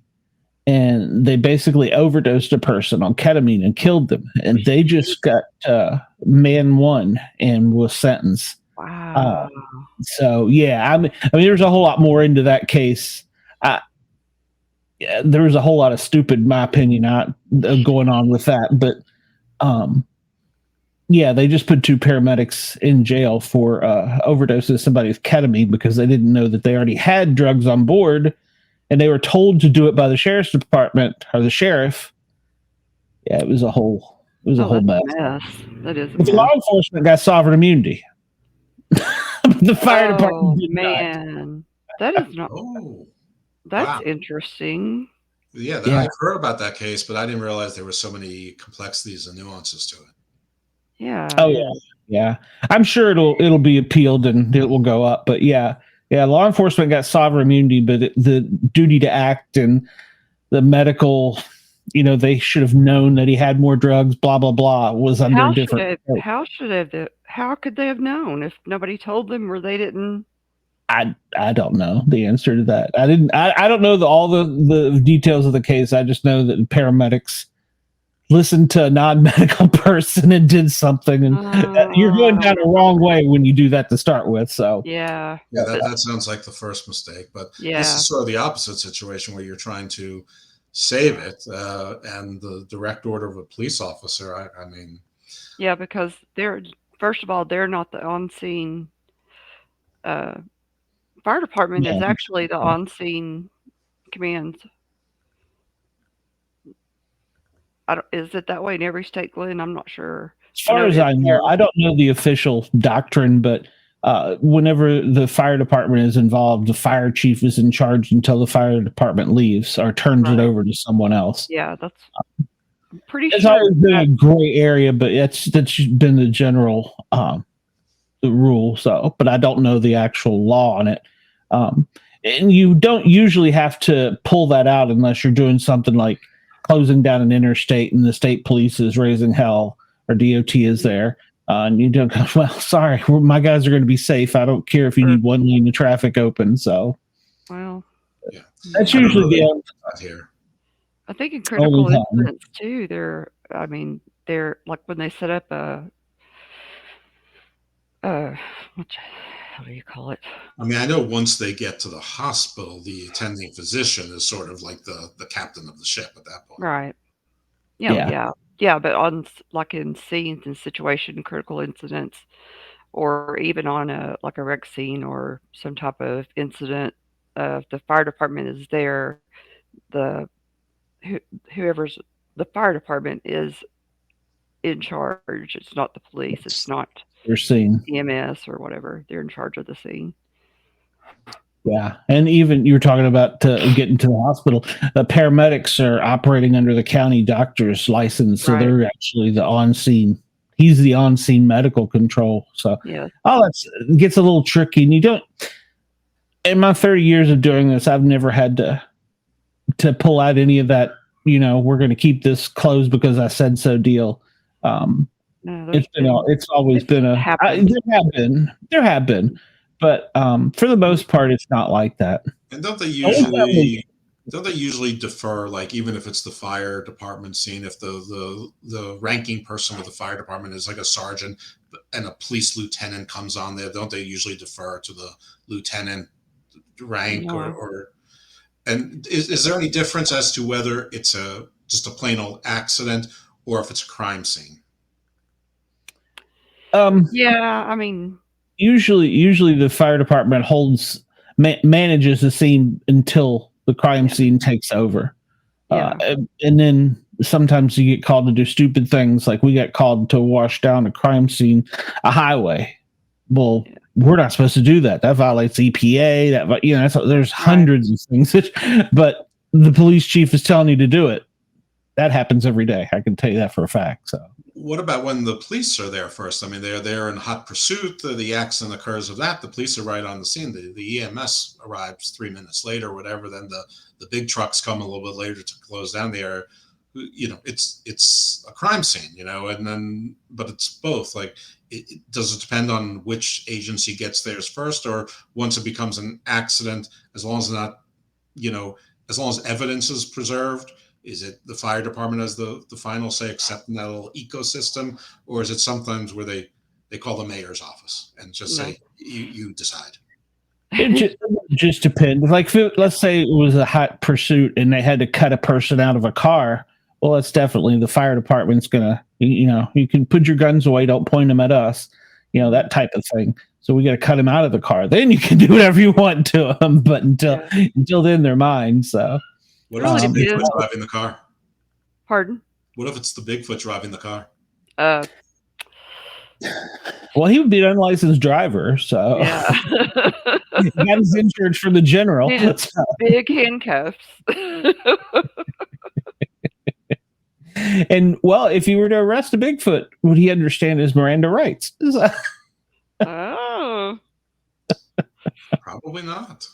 and they basically overdosed a person on ketamine and killed them. And they just got man one and was sentenced. Wow. So yeah, I mean, there's a whole lot more into that case. Yeah, there was a whole lot of stupid, in my opinion, not going on with that. But yeah, they just put two paramedics in jail for overdoses of somebody with ketamine because they didn't know that they already had drugs on board, and they were told to do it by the sheriff's department or the sheriff. Yeah, it was a whole That's mess. a mess. That is a But the mess. law enforcement got sovereign immunity. The fire Oh department did not. man, that is not. Oh, That's wow. interesting. Yeah, Yeah. I've heard about that case, but I didn't realize there were so many complexities and nuances to it. Yeah. Oh yeah, yeah. I'm sure it'll be appealed and it will go up. But yeah, law enforcement got sovereign immunity, but the duty to act and the medical, they should have known that he had more drugs. Blah blah blah was under a different. How could they have known if nobody told them or they didn't? I don't know the answer to that. I don't know all the details of the case. I just know that paramedics listened to a non-medical person and did something, and you're going down a wrong way when you do that to start with. So yeah, that sounds like the first mistake. But this is sort of the opposite situation where you're trying to save it, and the direct order of a police officer. I mean, yeah, because first of all, they're not the on-scene. Fire department is actually the on-scene commands. Is it that way in every state, Glenn? I'm not sure. As far as I know, I don't know the official doctrine, but whenever the fire department is involved, the fire chief is in charge until the fire department leaves or turns it over to someone else. Yeah, that's pretty it's sure. It's always been a gray area, but that's been the general the rule. So, but I don't know the actual law on it. And you don't usually have to pull that out unless you're doing something like closing down an interstate and the state police is raising hell or DOT is there. And you don't go, well, sorry, my guys are going to be safe. I don't care if you need one lane of traffic open. So, well, yeah, that's usually the end here. I think in critical incidents too, they're like when they set up how do you call it? I mean, I know once they get to the hospital, the attending physician is sort of like the captain of the ship at that point. Right. Yeah. But on like in scenes and situation, critical incidents, or even on a wreck scene or some type of incident, the fire department is there. Whoever's the fire department is in charge. It's not the police. It's not your scene EMS or whatever. They're in charge of the scene. Yeah, and even you were talking about getting to the hospital. The paramedics are operating under the county doctor's license, so they're actually the on-scene. He's the on-scene medical control. So that gets a little tricky. And you don't. In my 30 years of doing this, I've never had to pull out any of that. We're going to keep this closed because I said so. Deal. It's always been there have been. But for the most part, it's not like that. And don't they usually defer, like even if it's the fire department scene, if the ranking person with the fire department is like a sergeant and a police lieutenant comes on there, don't they usually defer to the lieutenant rank or and is there any difference as to whether it's just a plain old accident or if it's a crime scene? Yeah, I mean. Usually the fire department manages the scene until the crime scene takes over. And then sometimes you get called to do stupid things. Like we got called to wash down a crime scene, a highway. Well, we're not supposed to do that. That violates EPA. There's hundreds of things, but the police chief is telling you to do it. That happens every day. I can tell you that for a fact. So what about when the police are there first? I mean, they're there in hot pursuit. The accident occurs of that. The police are right on the scene. The EMS arrives 3 minutes later, or whatever. Then the big trucks come a little bit later to close down the area. It's a crime scene, and then, but it's both. Like, does it depend on which agency gets theirs first, or once it becomes an accident, as long as not, as long as evidence is preserved, is it the fire department as the final say, accepting that little ecosystem, or is it sometimes where they call the mayor's office and just say, you decide? It just depends. Like, let's say it was a hot pursuit and they had to cut a person out of a car. Well, that's definitely the fire department's gonna, you can put your guns away, don't point them at us, that type of thing. So we got to cut him out of the car. Then you can do whatever you want to them, but until then, they're mine. So. What if it's the Bigfoot driving the car? Pardon? What if it's the Bigfoot driving the car? Well, he would be an unlicensed driver, so yeah. He got his insurance from the general. Big handcuffs. And well, if you were to arrest a Bigfoot, would he understand his Miranda rights? Oh. Probably not.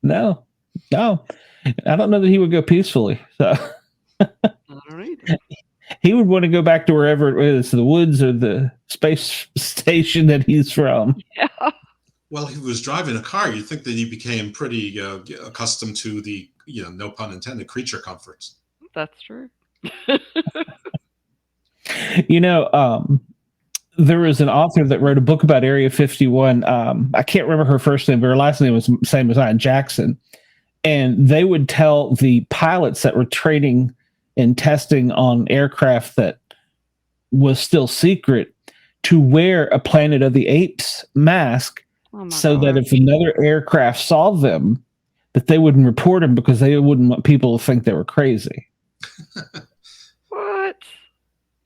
No. I don't know that he would go peacefully. So I don't either. He would want to go back to wherever it is, the woods or the space station that he's from. Yeah. Well, he was driving a car. You'd think that he became pretty accustomed to the, no pun intended, creature comforts. That's true. There was an author that wrote a book about Area 51. I can't remember her first name, but her last name was the same as mine, Jackson. And they would tell the pilots that were training and testing on aircraft that was still secret to wear a Planet of the Apes mask so that if another aircraft saw them, that they wouldn't report them because they wouldn't want people to think they were crazy. What?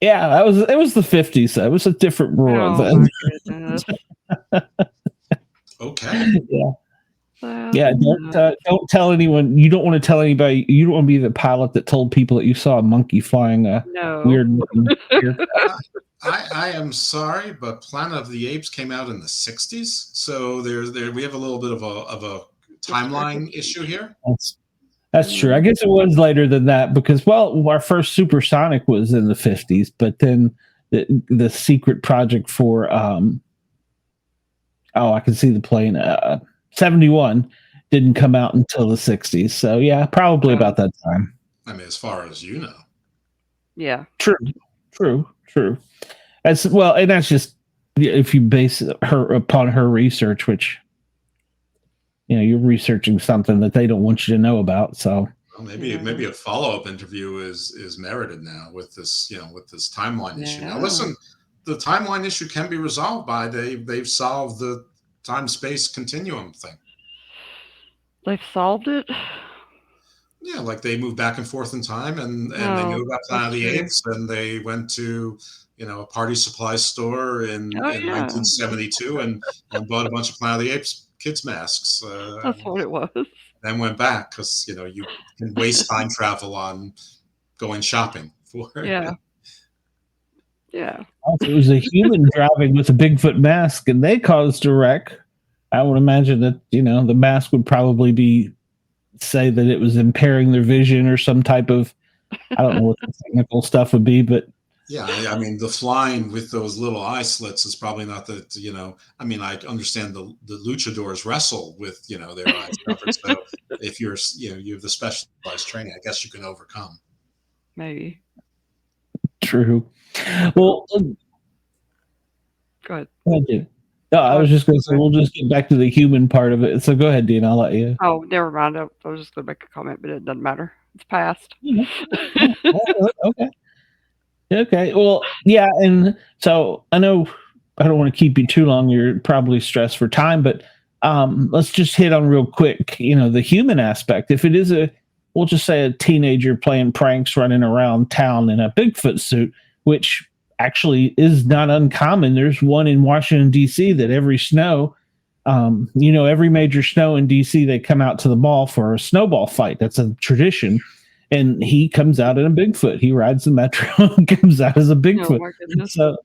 Yeah, it was the 50s. So it was a different world then. Okay. Yeah. Yeah, don't tell anyone. You don't want to tell anybody. You don't want to be the pilot that told people that you saw a monkey flying a weird. I am sorry, but Planet of the Apes came out in the 60s, so we have a little bit of a timeline issue here. That's true. I guess it was later than that because, our first supersonic was in the 50s, but then the secret project for I can see the plane. 71 didn't come out until the 60s. So yeah, probably about that time. I mean, as far as you know. Yeah. True. As well, and that's just if you base her upon her research, which you're researching something that they don't want you to know about. So maybe a follow-up interview is merited now with this, with this timeline issue. Now listen, the timeline issue can be resolved by they've solved the time-space continuum thing. They've solved it? Yeah, like they moved back and forth in time and they knew about Planet of the Apes and they went to, a party supply store in 1972 and bought a bunch of Planet of the Apes kids masks. That's what it was. Then went back because, you can waste time travel on going shopping for it. Yeah. Yeah. If it was a human driving with a Bigfoot mask and they caused a wreck, I would imagine that, the mask would probably say that it was impairing their vision or some type of, I don't know what the technical stuff would be, but. Yeah. I mean, the flying with those little eye slits is probably not that, I mean, I understand the luchadors wrestle with, their eyes covered. So if you're, you have the specialized training, I guess you can overcome. Maybe. True. Well, go ahead. No, I was just going to say we'll just get back to the human part of it. So go ahead, Dean. I'll let you. Oh, never mind. I was just going to make a comment, but it doesn't matter. It's past. Okay. Well, yeah, and so I know I don't want to keep you too long. You're probably stressed for time, but let's just hit on real quick. The human aspect. If it is we'll just say a teenager playing pranks, running around town in a Bigfoot suit, which actually is not uncommon. There's one in Washington, D.C. that every snow, every major snow in D.C., they come out to the mall for a snowball fight. That's a tradition. and he comes out in a Bigfoot. He rides the metro and comes out as a Oh Bigfoot. my goodness. So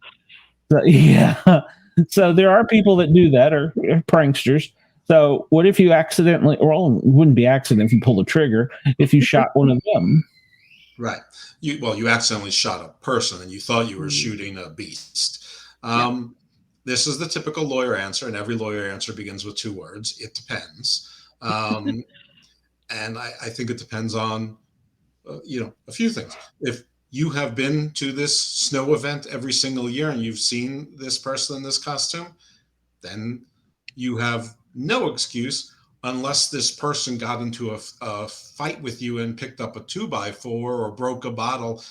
yeah. So there are people that do that, or pranksters. So what if you accidentally, well, it wouldn't be accident if you pull the trigger, if you shot one of them? Right. You accidentally shot a person and you thought you were Mm. shooting a beast. Yeah. This is the typical lawyer answer, and every lawyer answer begins with two words. It depends. And I think it depends on, a few things. If you have been to this snow event every single year and you've seen this person in this costume, then you have no excuse unless this person got into a fight with you and picked up a 2x4 or broke a bottle,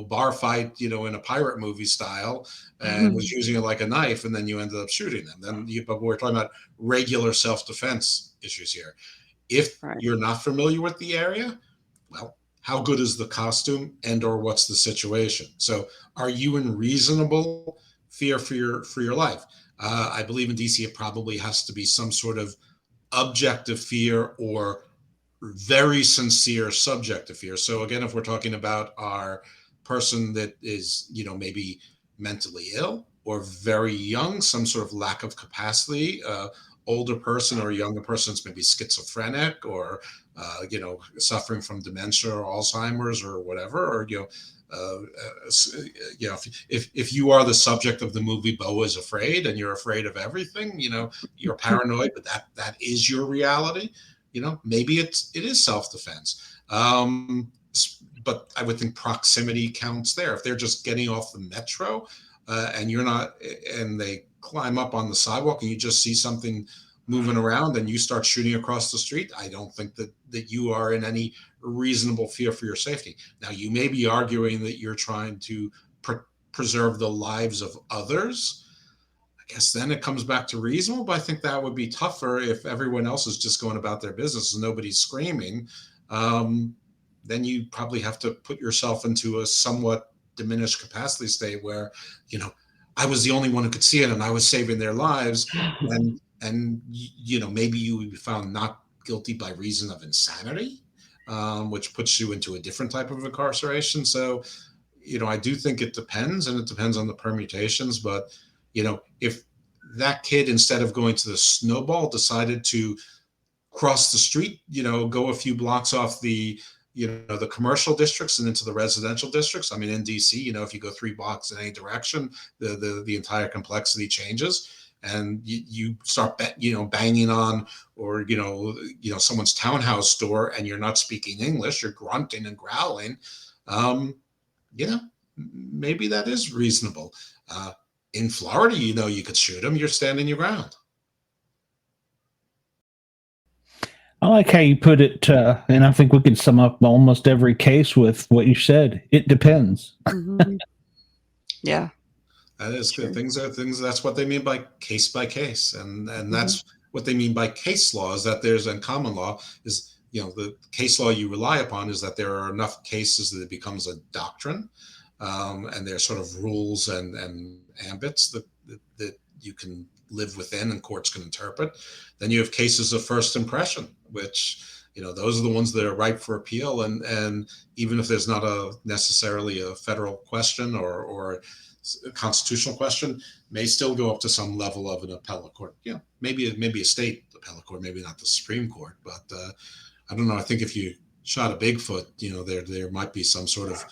bar fight, in a pirate movie style, and was using it like a knife, and then you ended up shooting them. But we're talking about regular self-defense issues here. If Right. you're not familiar with the area, well, how good is the costume, and or what's the situation? So are you in reasonable fear for your life? I believe in DC it probably has to be some sort of objective fear or very sincere subjective fear. So again, if we're talking about our person that is, maybe mentally ill or very young, some sort of lack of capacity, older person or younger person is maybe schizophrenic or suffering from dementia or Alzheimer's or whatever, or if you are the subject of the movie Beau is Afraid and you're afraid of everything, you're paranoid, but that is your reality. Maybe it is self-defense. But I would think proximity counts there. If they're just getting off the metro and you're not, and they climb up on the sidewalk and you just see something moving around and you start shooting across the street, I don't think that you are in any reasonable fear for your safety. Now, you may be arguing that you're trying to preserve the lives of others. I guess then it comes back to reasonable, but I think that would be tougher if everyone else is just going about their business and nobody's screaming. Then you probably have to put yourself into a somewhat diminished capacity state where, I was the only one who could see it and I was saving their lives. And maybe you would be found not guilty by reason of insanity, which puts you into a different type of incarceration. So, I do think it depends, and it depends on the permutations. But, if that kid, instead of going to the snowball, decided to cross the street, go a few blocks off the commercial districts and into the residential districts. I mean, in DC, if you go 3 blocks in any direction, the entire complexity changes. And you start, banging on, or someone's townhouse door, and you're not speaking English, you're grunting and growling. Maybe that is reasonable. In Florida, you could shoot them. You're standing your ground. I like how you put it, and I think we can sum up almost every case with what you said. It depends. Yeah. That is good. Things. That's what they mean by case, and that's what they mean by case law. Is that there's in common law is the case law you rely upon is that there are enough cases that it becomes a doctrine, and there's sort of rules and ambits that you can live within and courts can interpret. Then you have cases of first impression, which those are the ones that are ripe for appeal, and even if there's not necessarily a federal question or a constitutional question, may still go up to some level of an appellate court. Maybe a state appellate court, maybe not the Supreme Court, but I don't know. I think if you shot a Bigfoot, there might be some sort of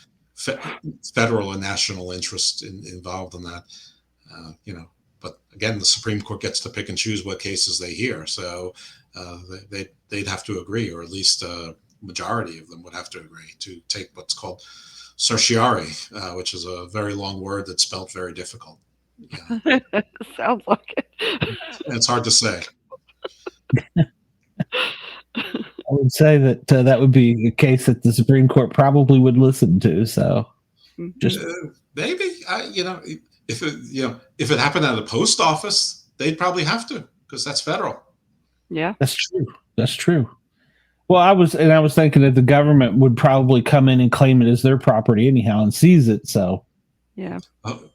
federal and national interest involved in that. But again, the Supreme Court gets to pick and choose what cases they hear, so they'd have to agree, or at least a majority of them would have to agree to take what's called certiorari, which is a very long word that's spelled very difficult. Sounds like it. It's hard to say. I would say that that would be a case that the Supreme Court probably would listen to. So, just maybe if it happened at a post office, they'd probably have to, because that's federal. Yeah, that's true. That's true. Well, I was thinking that the government would probably come in and claim it as their property anyhow and seize it. So, yeah.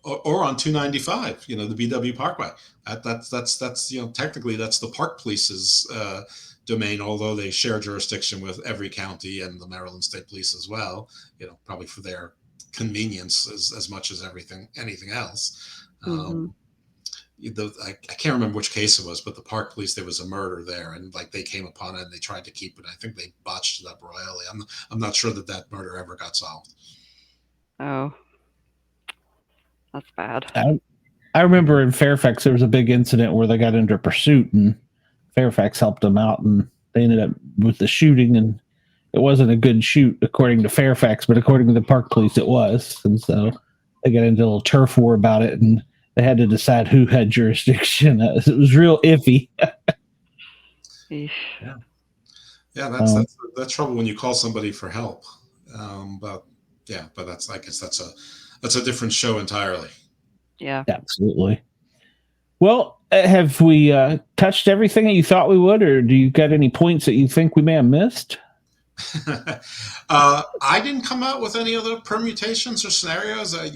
Or on 295, the BW Parkway. That's technically that's the park police's domain, although they share jurisdiction with every county and the Maryland State Police as well, probably for their convenience as much as anything else. I can't remember which case it was, but the Park Police, there was a murder there, and like they came upon it and they tried to keep it. I think they botched it up royally. I'm not sure that murder ever got solved. Oh, that's bad. I remember in Fairfax there was a big incident where they got under pursuit, and Fairfax helped them out, and they ended up with the shooting, and it wasn't a good shoot according to Fairfax, but according to the Park Police it was, and so they got into a little turf war about it, and they had to decide who had jurisdiction. It was real iffy. Yeah, that's the trouble when you call somebody for help. But that's, I guess that's a different show entirely. Yeah, absolutely. Well, have we touched everything that you thought we would, or do you got any points that you think we may have missed? I didn't come out with any other permutations or scenarios. I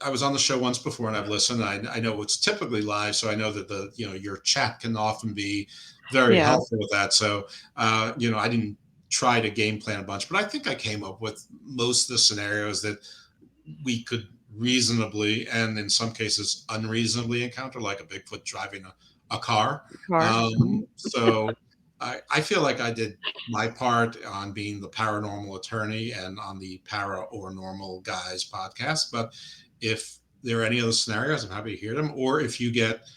was on the show once before and I've listened. I know it's typically live, so I know that your chat can often be very helpful with that. So I didn't try to game plan a bunch, but I think I came up with most of the scenarios that we could reasonably and in some cases unreasonably encounter, like a Bigfoot driving a car. So I feel like I did my part on being the paranormal attorney and on the Para OR Normal Guyz podcast. But if there are any other scenarios, I'm happy to hear them. Or if you get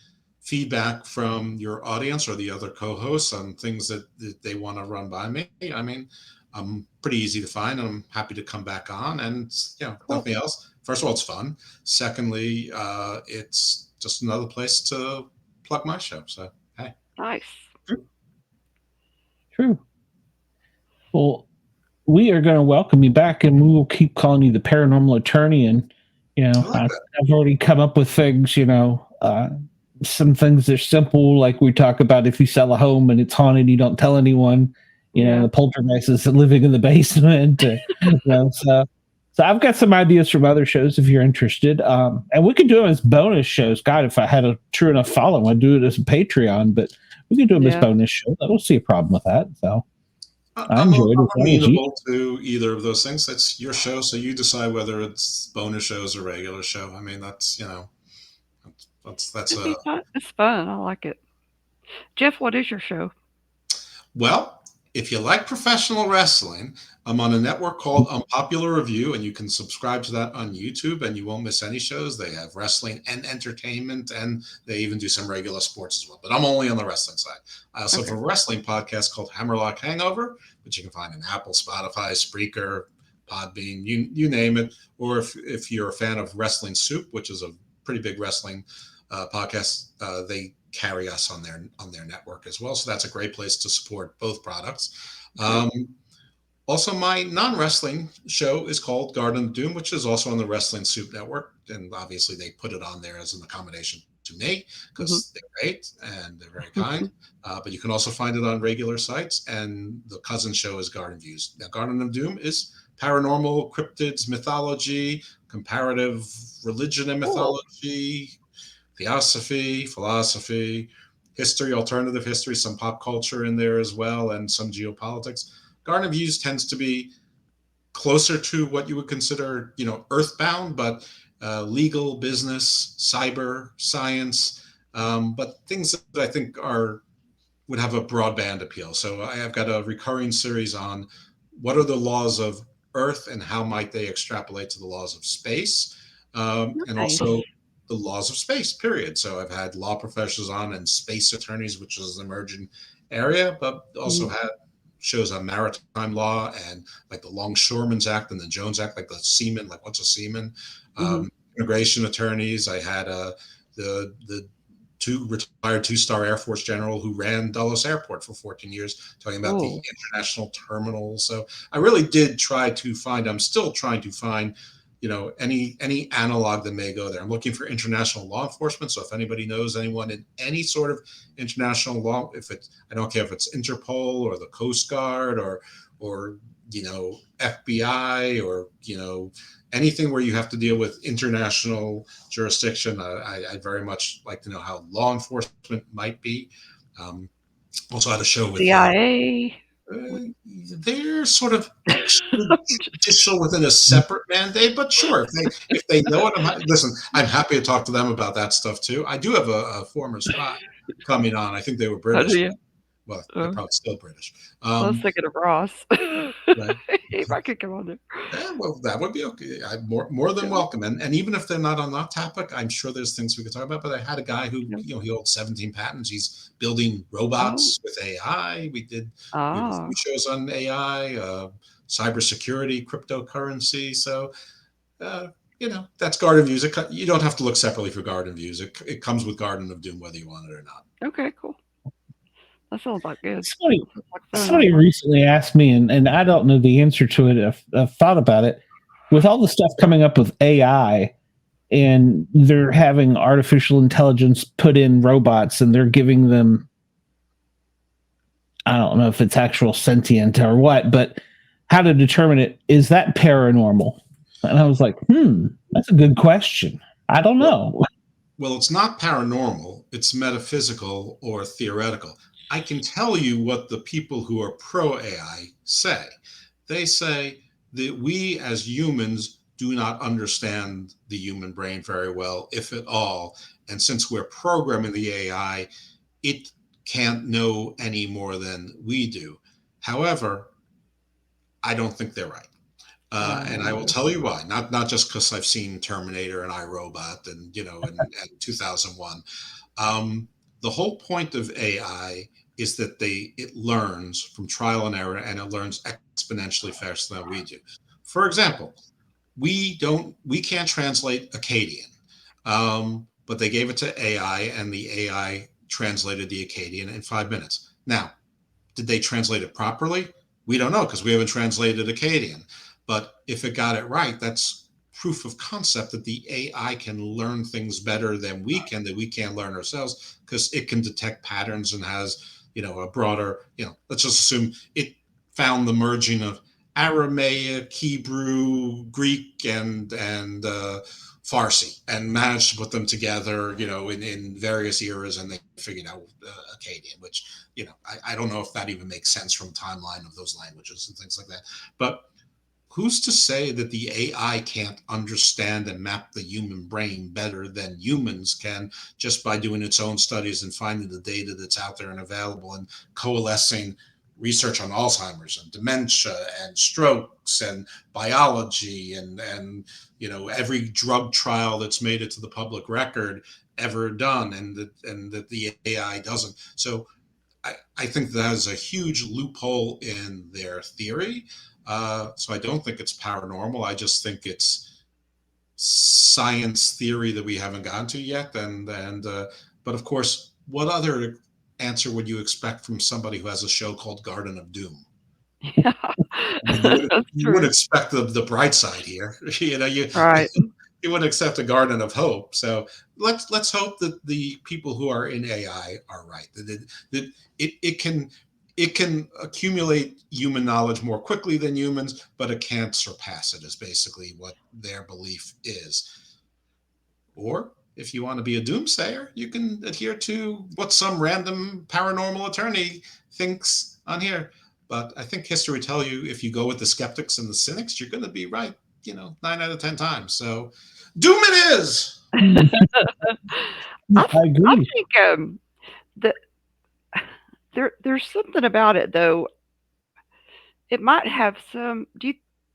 feedback from your audience or the other co-hosts on things that they want to run by me, I mean, I'm pretty easy to find. And I'm happy to come back on. And nothing else. First of all, it's fun. Secondly, it's just another place to plug my show. So hey, nice. True. Well, we are going to welcome you back, and we will keep calling you the paranormal attorney. And I've already come up with things. Some things are simple, like we talk about. If you sell a home and it's haunted, you don't tell anyone. The poltergeist is living in the basement. So I've got some ideas from other shows if you're interested. And we could do them as bonus shows. God, if I had a true enough following, I'd do it as a Patreon. But we could do them as bonus shows. I don't see a problem with that. So I enjoyed it. I'm amenable to either of those things. That's your show, so you decide whether it's bonus shows or regular show. I mean, that's it's fun. I like it. Jeff, what is your show? Well, if you like professional wrestling, I'm on a network called Unpopular Review, and you can subscribe to that on YouTube, and you won't miss any shows. They have wrestling and entertainment, and they even do some regular sports as well. But I'm only on the wrestling side. I also have a wrestling podcast called Hammerlock Hangover, which you can find in Apple, Spotify, Spreaker, Podbean, you name it. Or if you're a fan of Wrestling Soup, which is a pretty big wrestling podcast, they carry us on their network as well. So that's a great place to support both products. Also, my non-wrestling show is called Garden of Doom, which is also on the Wrestling Soup Network. And obviously they put it on there as an accommodation to me because they're great and they're very kind. But you can also find it on regular sites. And the cousin show is Garden Views. Now, Garden of Doom is paranormal, cryptids, mythology, comparative religion and mythology, theosophy, philosophy, history, alternative history, some pop culture in there as well, and some geopolitics. Garden Views tends to be closer to what you would consider, earthbound, but legal, business, cyber, science, but things that I think would have a broadband appeal. So I have got a recurring series on what are the laws of Earth and how might they extrapolate to the laws of space, and also the laws of space, period. So I've had law professors on and space attorneys, which is an emerging area, but also had shows on maritime law and like the Longshoremen's Act and the Jones Act, like the seaman, like what's a seaman, immigration attorneys. I had the retired two-star Air Force general who ran Dulles Airport for 14 years, talking about the international terminal. So I really did try to find, I'm still trying to find, any analog that may go there. I'm looking for international law enforcement. So if anybody knows anyone in any sort of international law, I don't care if it's Interpol or the Coast Guard or FBI or, anything where you have to deal with international jurisdiction. I'd very much like to know how law enforcement might be. Also had a show with CIA. they're sort of extrajudicial within a separate mandate, but sure, if they know it, listen, I'm happy to talk to them about that stuff too. I do have a former spy coming on. I think they were British. do you? Well, they're probably still British. I was thinking of Ross. Right. If I could come on there. Yeah, well, that would be okay. I'm more than welcome. And even if they're not on that topic, I'm sure there's things we could talk about. But I had a guy who, he holds 17 patents. He's building robots with AI. We did a few shows on AI, cybersecurity, cryptocurrency. So, that's Garden Views. You don't have to look separately for Garden Views. It comes with Garden of Doom, whether you want it or not. Okay, cool. That sounds like good. Somebody recently asked me, and I don't know the answer to it. I've thought about it. With all the stuff coming up with AI, and they're having artificial intelligence put in robots, and they're giving them, I don't know if it's actual sentient or what, but how to determine it, is that paranormal? And I was like, that's a good question. I don't know. Well, it's not paranormal. It's metaphysical or theoretical. I can tell you what the people who are pro-AI say. They say that we as humans do not understand the human brain very well, if at all. And since we're programming the AI, it can't know any more than we do. However, I don't think they're right. And I will tell you why. Not just because I've seen Terminator and iRobot and, in 2001. The whole point of AI is that it learns from trial and error, and it learns exponentially faster than we do. For example, we can't translate Akkadian, but they gave it to AI, and the AI translated the Akkadian in 5 minutes. Now, did they translate it properly? We don't know because we haven't translated Akkadian. But if it got it right, that's proof of concept that the AI can learn things better than we can, that we can't learn ourselves, because it can detect patterns and has, a broader, let's just assume it found the merging of Aramaic, Hebrew, Greek, and Farsi, and managed to put them together, in various eras, and they figured out Akkadian, which, I don't know if that even makes sense from timeline of those languages and things like that. But who's to say that the AI can't understand and map the human brain better than humans can, just by doing its own studies and finding the data that's out there and available and coalescing research on Alzheimer's and dementia and strokes and biology and every drug trial that's made it to the public record ever done, and that the AI doesn't. So I think that is a huge loophole in their theory. So I don't think it's paranormal. I just think it's science theory that we haven't gotten to yet. But of course, what other answer would you expect from somebody who has a show called Garden of Doom? Yeah, you would expect the bright side here. Right. You wouldn't accept a garden of hope. So let's hope that the people who are in AI are right. That it can accumulate human knowledge more quickly than humans, but it can't surpass it, is basically what their belief is. Or if you want to be a doomsayer, you can adhere to what some random paranormal attorney thinks on here. But I think history will tell you, if you go with the skeptics and the cynics, you're going to be right, 9 out of 10 times. So doom it is. I agree. I think that there's something about it, though. It might have some. Do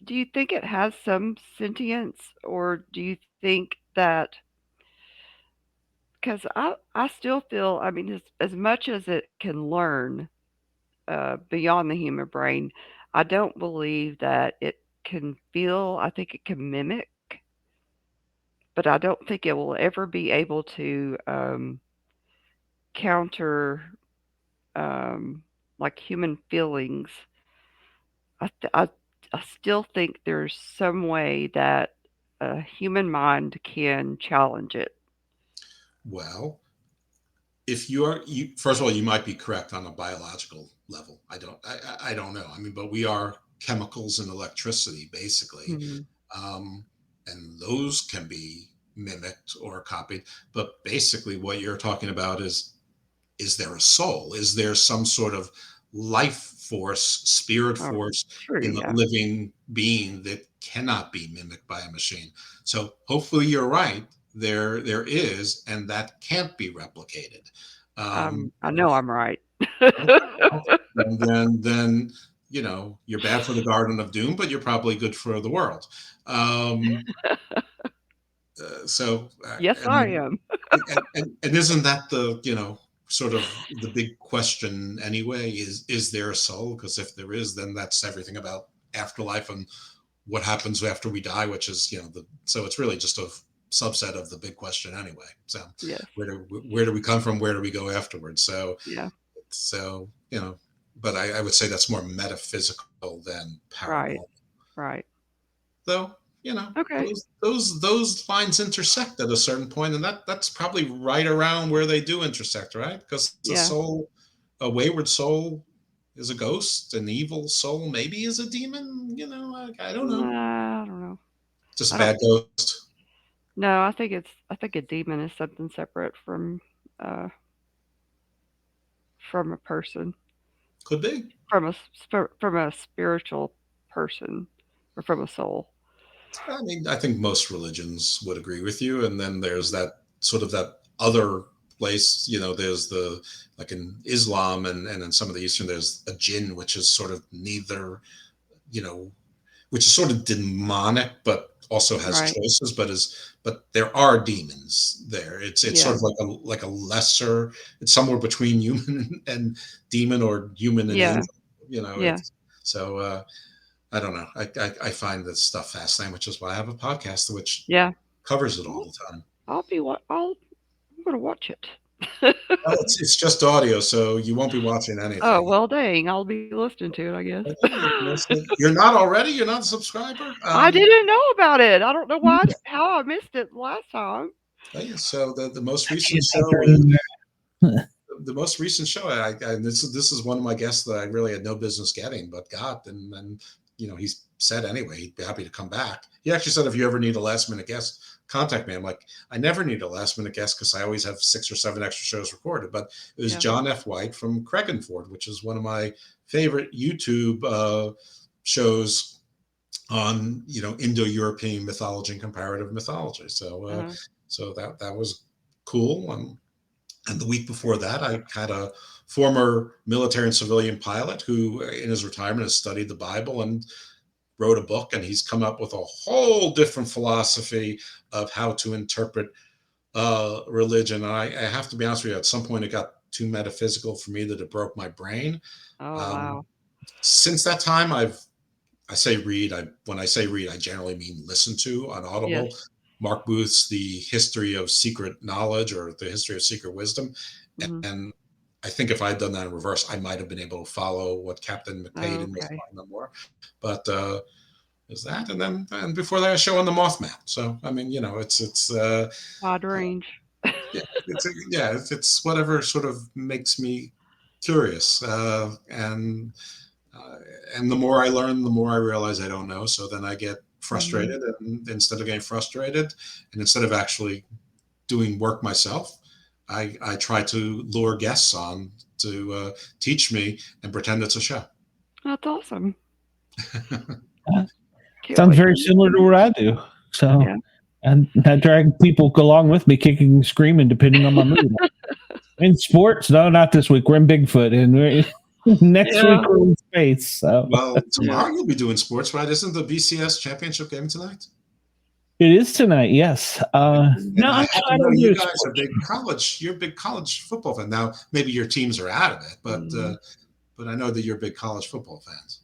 you think it has some sentience, or do you think that? Because I still feel, I mean, as much as it can learn beyond the human brain, I don't believe that it can feel. I think it can mimic, but I don't think it will ever be able to counter like human feelings. I still think there's some way that a human mind can challenge it. Well, if first of all, you might be correct on a biological level. I don't know. I mean, but we are chemicals and electricity, basically. Mm-hmm. And those can be mimicked or copied. But basically what you're talking about is is there a soul? Is there some sort of life force, spirit force in the living being that cannot be mimicked by a machine? So hopefully you're right. There is, and that can't be replicated. I know I'm right. And then you're bad for the Garden of Doom, but you're probably good for the world. Yes, I am. and isn't that the sort of the big question anyway? Is there a soul? Because if there is, then that's everything about afterlife and what happens after we die, which is so it's really just a subset of the big question anyway. So yes. where do we come from? Where do we go afterwards? So but I would say that's more metaphysical than paranormal. Right. Though okay. those lines intersect at a certain point, and that's probably right around where they do intersect, right? Because a wayward soul is a ghost, an evil soul maybe is a demon. I don't know. I don't know. Just a bad ghost. No, I think a demon is something separate from a person. Could be from a spiritual person or from a soul. I mean, I think most religions would agree with you. And then there's that sort of that other place, there's like in Islam and in some of the Eastern, there's a jinn, which is sort of neither, which is sort of demonic, but also has choices, but there are demons there. It's sort of like a lesser, it's somewhere between human and demon or human and angel, so, I don't know. I find this stuff fascinating, which is why I have a podcast which covers it all the time. I'm going to watch it. Well, it's just audio, so you won't be watching anything. Oh, well, dang. I'll be listening to it, I guess. You're not already? You're not a subscriber? I didn't know about it. I don't know how I missed it last time. So the most recent show is... The most recent show, this is one of my guests that I really had no business getting, but got, and he said anyway he'd be happy to come back. He actually said if you ever need a last minute guest, contact me. I'm like, I never need a last minute guest because I always have 6 or 7 extra shows recorded. But it was John F. White from Craigenford, which is one of my favorite YouTube shows on Indo-European mythology and comparative mythology. So so that was cool. And the week before that, I had a former military and civilian pilot who, in his retirement, has studied the Bible and wrote a book. And he's come up with a whole different philosophy of how to interpret religion. And I have to be honest with you, at some point it got too metaphysical for me that it broke my brain. Oh, wow. Since that time, when I say read, I generally mean listen to on Audible. Yes. Mark Booth's The History of Secret Knowledge or The History of Secret Wisdom. Mm-hmm. And I think if I had done that in reverse, I might have been able to follow what Captain McPaden was talking more. But is that, and before that, a show on the Mothman. So I mean, it's wide range. It's whatever sort of makes me curious, and the more I learn, the more I realize I don't know. So then I get frustrated, and instead of getting frustrated, and instead of actually doing work myself, I try to lure guests on to teach me and pretend it's a show. That's awesome. Sounds very similar to what I do. So, and I drag people along with me, kicking and screaming, depending on my mood. In sports, no, not this week. We're in Bigfoot, and next week we're in space. So. Well, tomorrow you'll be doing sports, right? Isn't the BCS championship game tonight? It is tonight, yes. I don't you guys are big college. You're a big college football fan. Now, maybe your teams are out of it, but I know that you're big college football fans.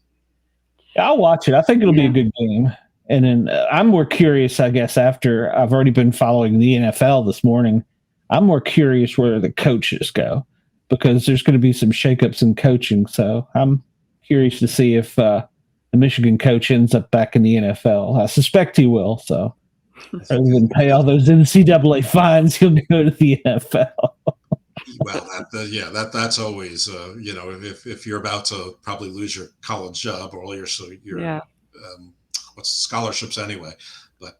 I'll watch it. I think it'll be a good game. And then I'm more curious, I guess, after I've already been following the NFL this morning. I'm more curious where the coaches go because there's going to be some shakeups in coaching. So I'm curious to see if the Michigan coach ends up back in the NFL. I suspect he will. So rather than pay all those NCAA fines, he'll go to the NFL. Well, that's always if you're about to probably lose your college job or all your scholarships anyway. But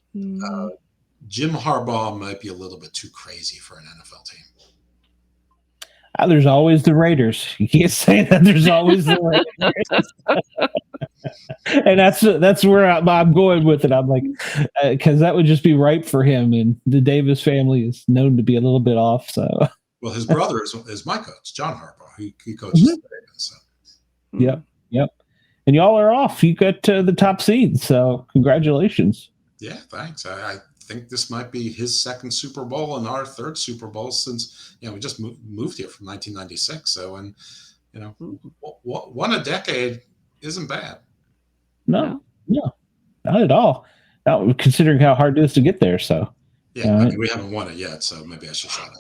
Jim Harbaugh might be a little bit too crazy for an NFL team. There's always the Raiders. You can't say that. There's always the Raiders. And that's where I'm going with it. I'm like, because that would just be ripe for him. And the Davis family is known to be a little bit off. So, well, his brother is my coach, John Hairball. He coaches the Ravens. So. Yep. And y'all are off. You got the top seed. So, congratulations. Yeah, thanks. I think this might be his second Super Bowl and our third Super Bowl since we just moved here from 1996. So, and one a decade isn't bad. No, not at all. Not considering how hard it is to get there. So, yeah, we haven't won it yet. So maybe I should shut up.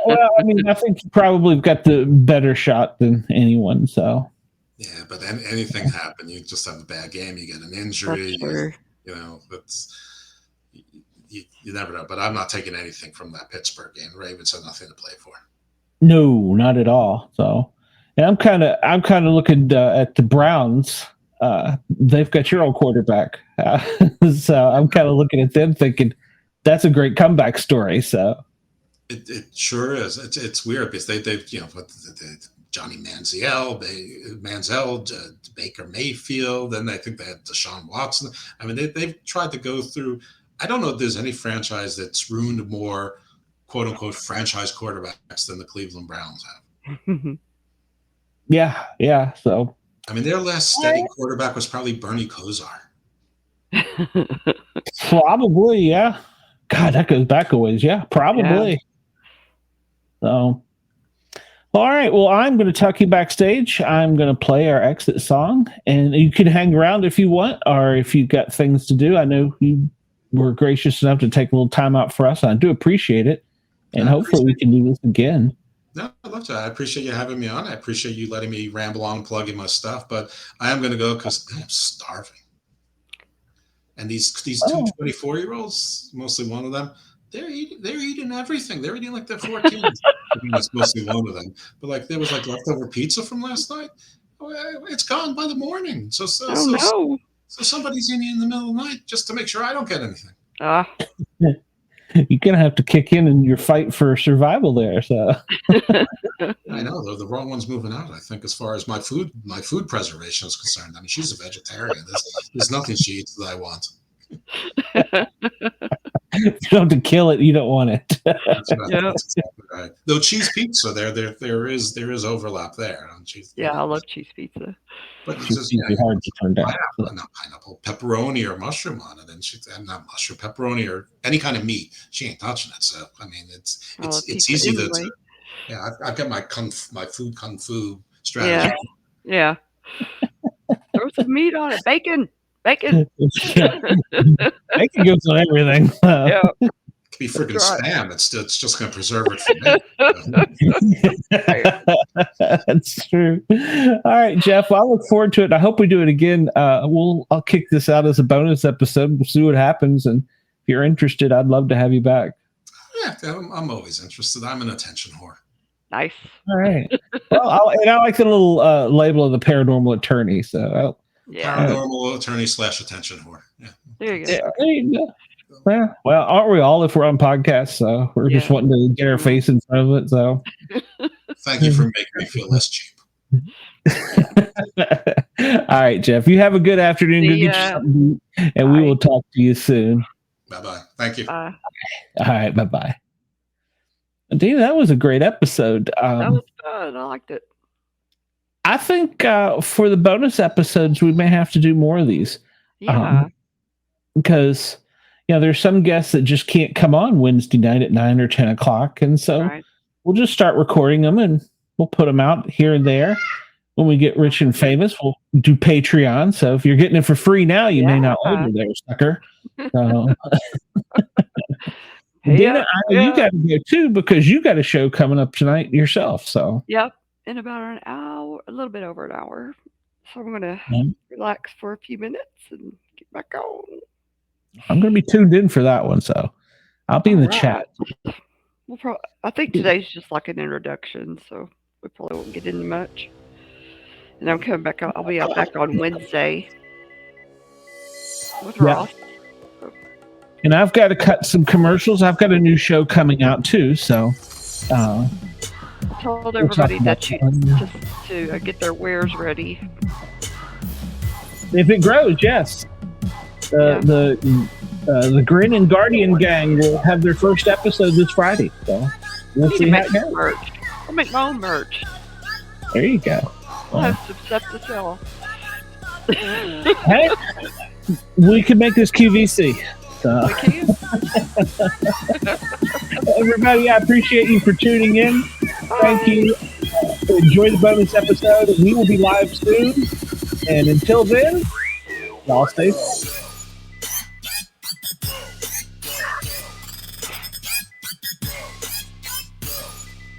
Well, I mean, I think you probably got the better shot than anyone. So. Yeah, but anything happen, you just have a bad game, you get an injury. You never know. But I'm not taking anything from that Pittsburgh game. The Ravens have nothing to play for. No, not at all. So, and I'm kind of looking at the Browns. They've got your old quarterback, so I'm kind of looking at them, thinking that's a great comeback story. So, it sure is. It's weird because they've Johnny Manziel, Baker Mayfield, and I think they had Deshaun Watson. I mean, they've tried to go through. I don't know if there's any franchise that's ruined more, quote unquote, franchise quarterbacks than the Cleveland Browns have. Yeah. So, I mean, their last steady quarterback was probably Bernie Kosar. Probably, yeah. God, that goes back a ways. Yeah, probably. Yeah. So, all right. Well, I'm going to tuck you backstage. I'm going to play our exit song, and you can hang around if you want, or if you've got things to do. I know you were gracious enough to take a little time out for us, and I do appreciate it. And hopefully we can do this again. No, I love that. I appreciate you having me on. I appreciate you letting me ramble on, plugging my stuff. But I am going to go because I'm starving. And these two 24-year-olds, mostly one of them, they're eating everything. They're eating like they're 14. That's mostly one of them. But like there was like leftover pizza from last night. It's gone by the morning. So somebody's eating in the middle of the night just to make sure I don't get anything. You're gonna have to kick in your fight for survival there. So I know the wrong one's moving out. I think as far as my food preservation is concerned. I mean, she's a vegetarian. There's nothing she eats that I want. You don't have to kill it. You don't want it. That's exactly right. Though cheese pizza, there is overlap there. I love cheese pizza. But it's just hard to turn down. Pineapple, pepperoni, or mushroom on it, and not mushroom, pepperoni, or any kind of meat. She ain't touching it. So I mean, it's easy to. Yeah, I've got my food kung fu strategy. Yeah. Throw some meat on it. Bacon. Bacon goes on everything. It could be freaking spam. It's just going to preserve it for me. That's true. All right, Jeff. Well, I look forward to it. I hope we do it again. I'll kick this out as a bonus episode. We'll see what happens. And if you're interested, I'd love to have you back. Yeah, I'm always interested. I'm an attention whore. Nice. All right. Well, I like the little label of the paranormal attorney. So. Paranormal attorney / attention whore. Yeah. There you go. Yeah, there you go. Well, aren't we all if we're on podcasts? So we're just wanting to get our face in front of it. So thank you for making me feel less cheap. All right, Jeff. You have a good afternoon. Go get you something to eat, and we will talk to you soon. Bye-bye. Thank you. All right. Bye-bye. Deana, that was a great episode. That was fun. I liked it. I think for the bonus episodes, we may have to do more of these. Yeah. Because, there's some guests that just can't come on Wednesday night at 9 or 10 o'clock. And so we'll just start recording them and we'll put them out here and there. When we get rich and famous, we'll do Patreon. So if you're getting it for free now, you may not order there, sucker. Deana, you got to go too because you got a show coming up tonight yourself. So yep. In about an hour, a little bit over an hour. So I'm going to relax for a few minutes and get back on. I'm going to be tuned in for that one. So I'll be in the chat. I think today's just like an introduction. So we probably won't get into much. And I'm coming back. I'll be back on Wednesday with Ross. And I've got to cut some commercials. I've got a new show coming out too. So told everybody that to get their wares ready. If it grows, yes. The Grin and Guardian gang will have their first episode this Friday. So we'll see how it goes. Merch. I'll make my own merch. There you go. I'll have some stuff to sell. Hey, we can make this QVC. So. We can. Everybody, I appreciate you for tuning in. Thank you. Enjoy the bonus episode. We will be live soon. And until then, y'all stay safe.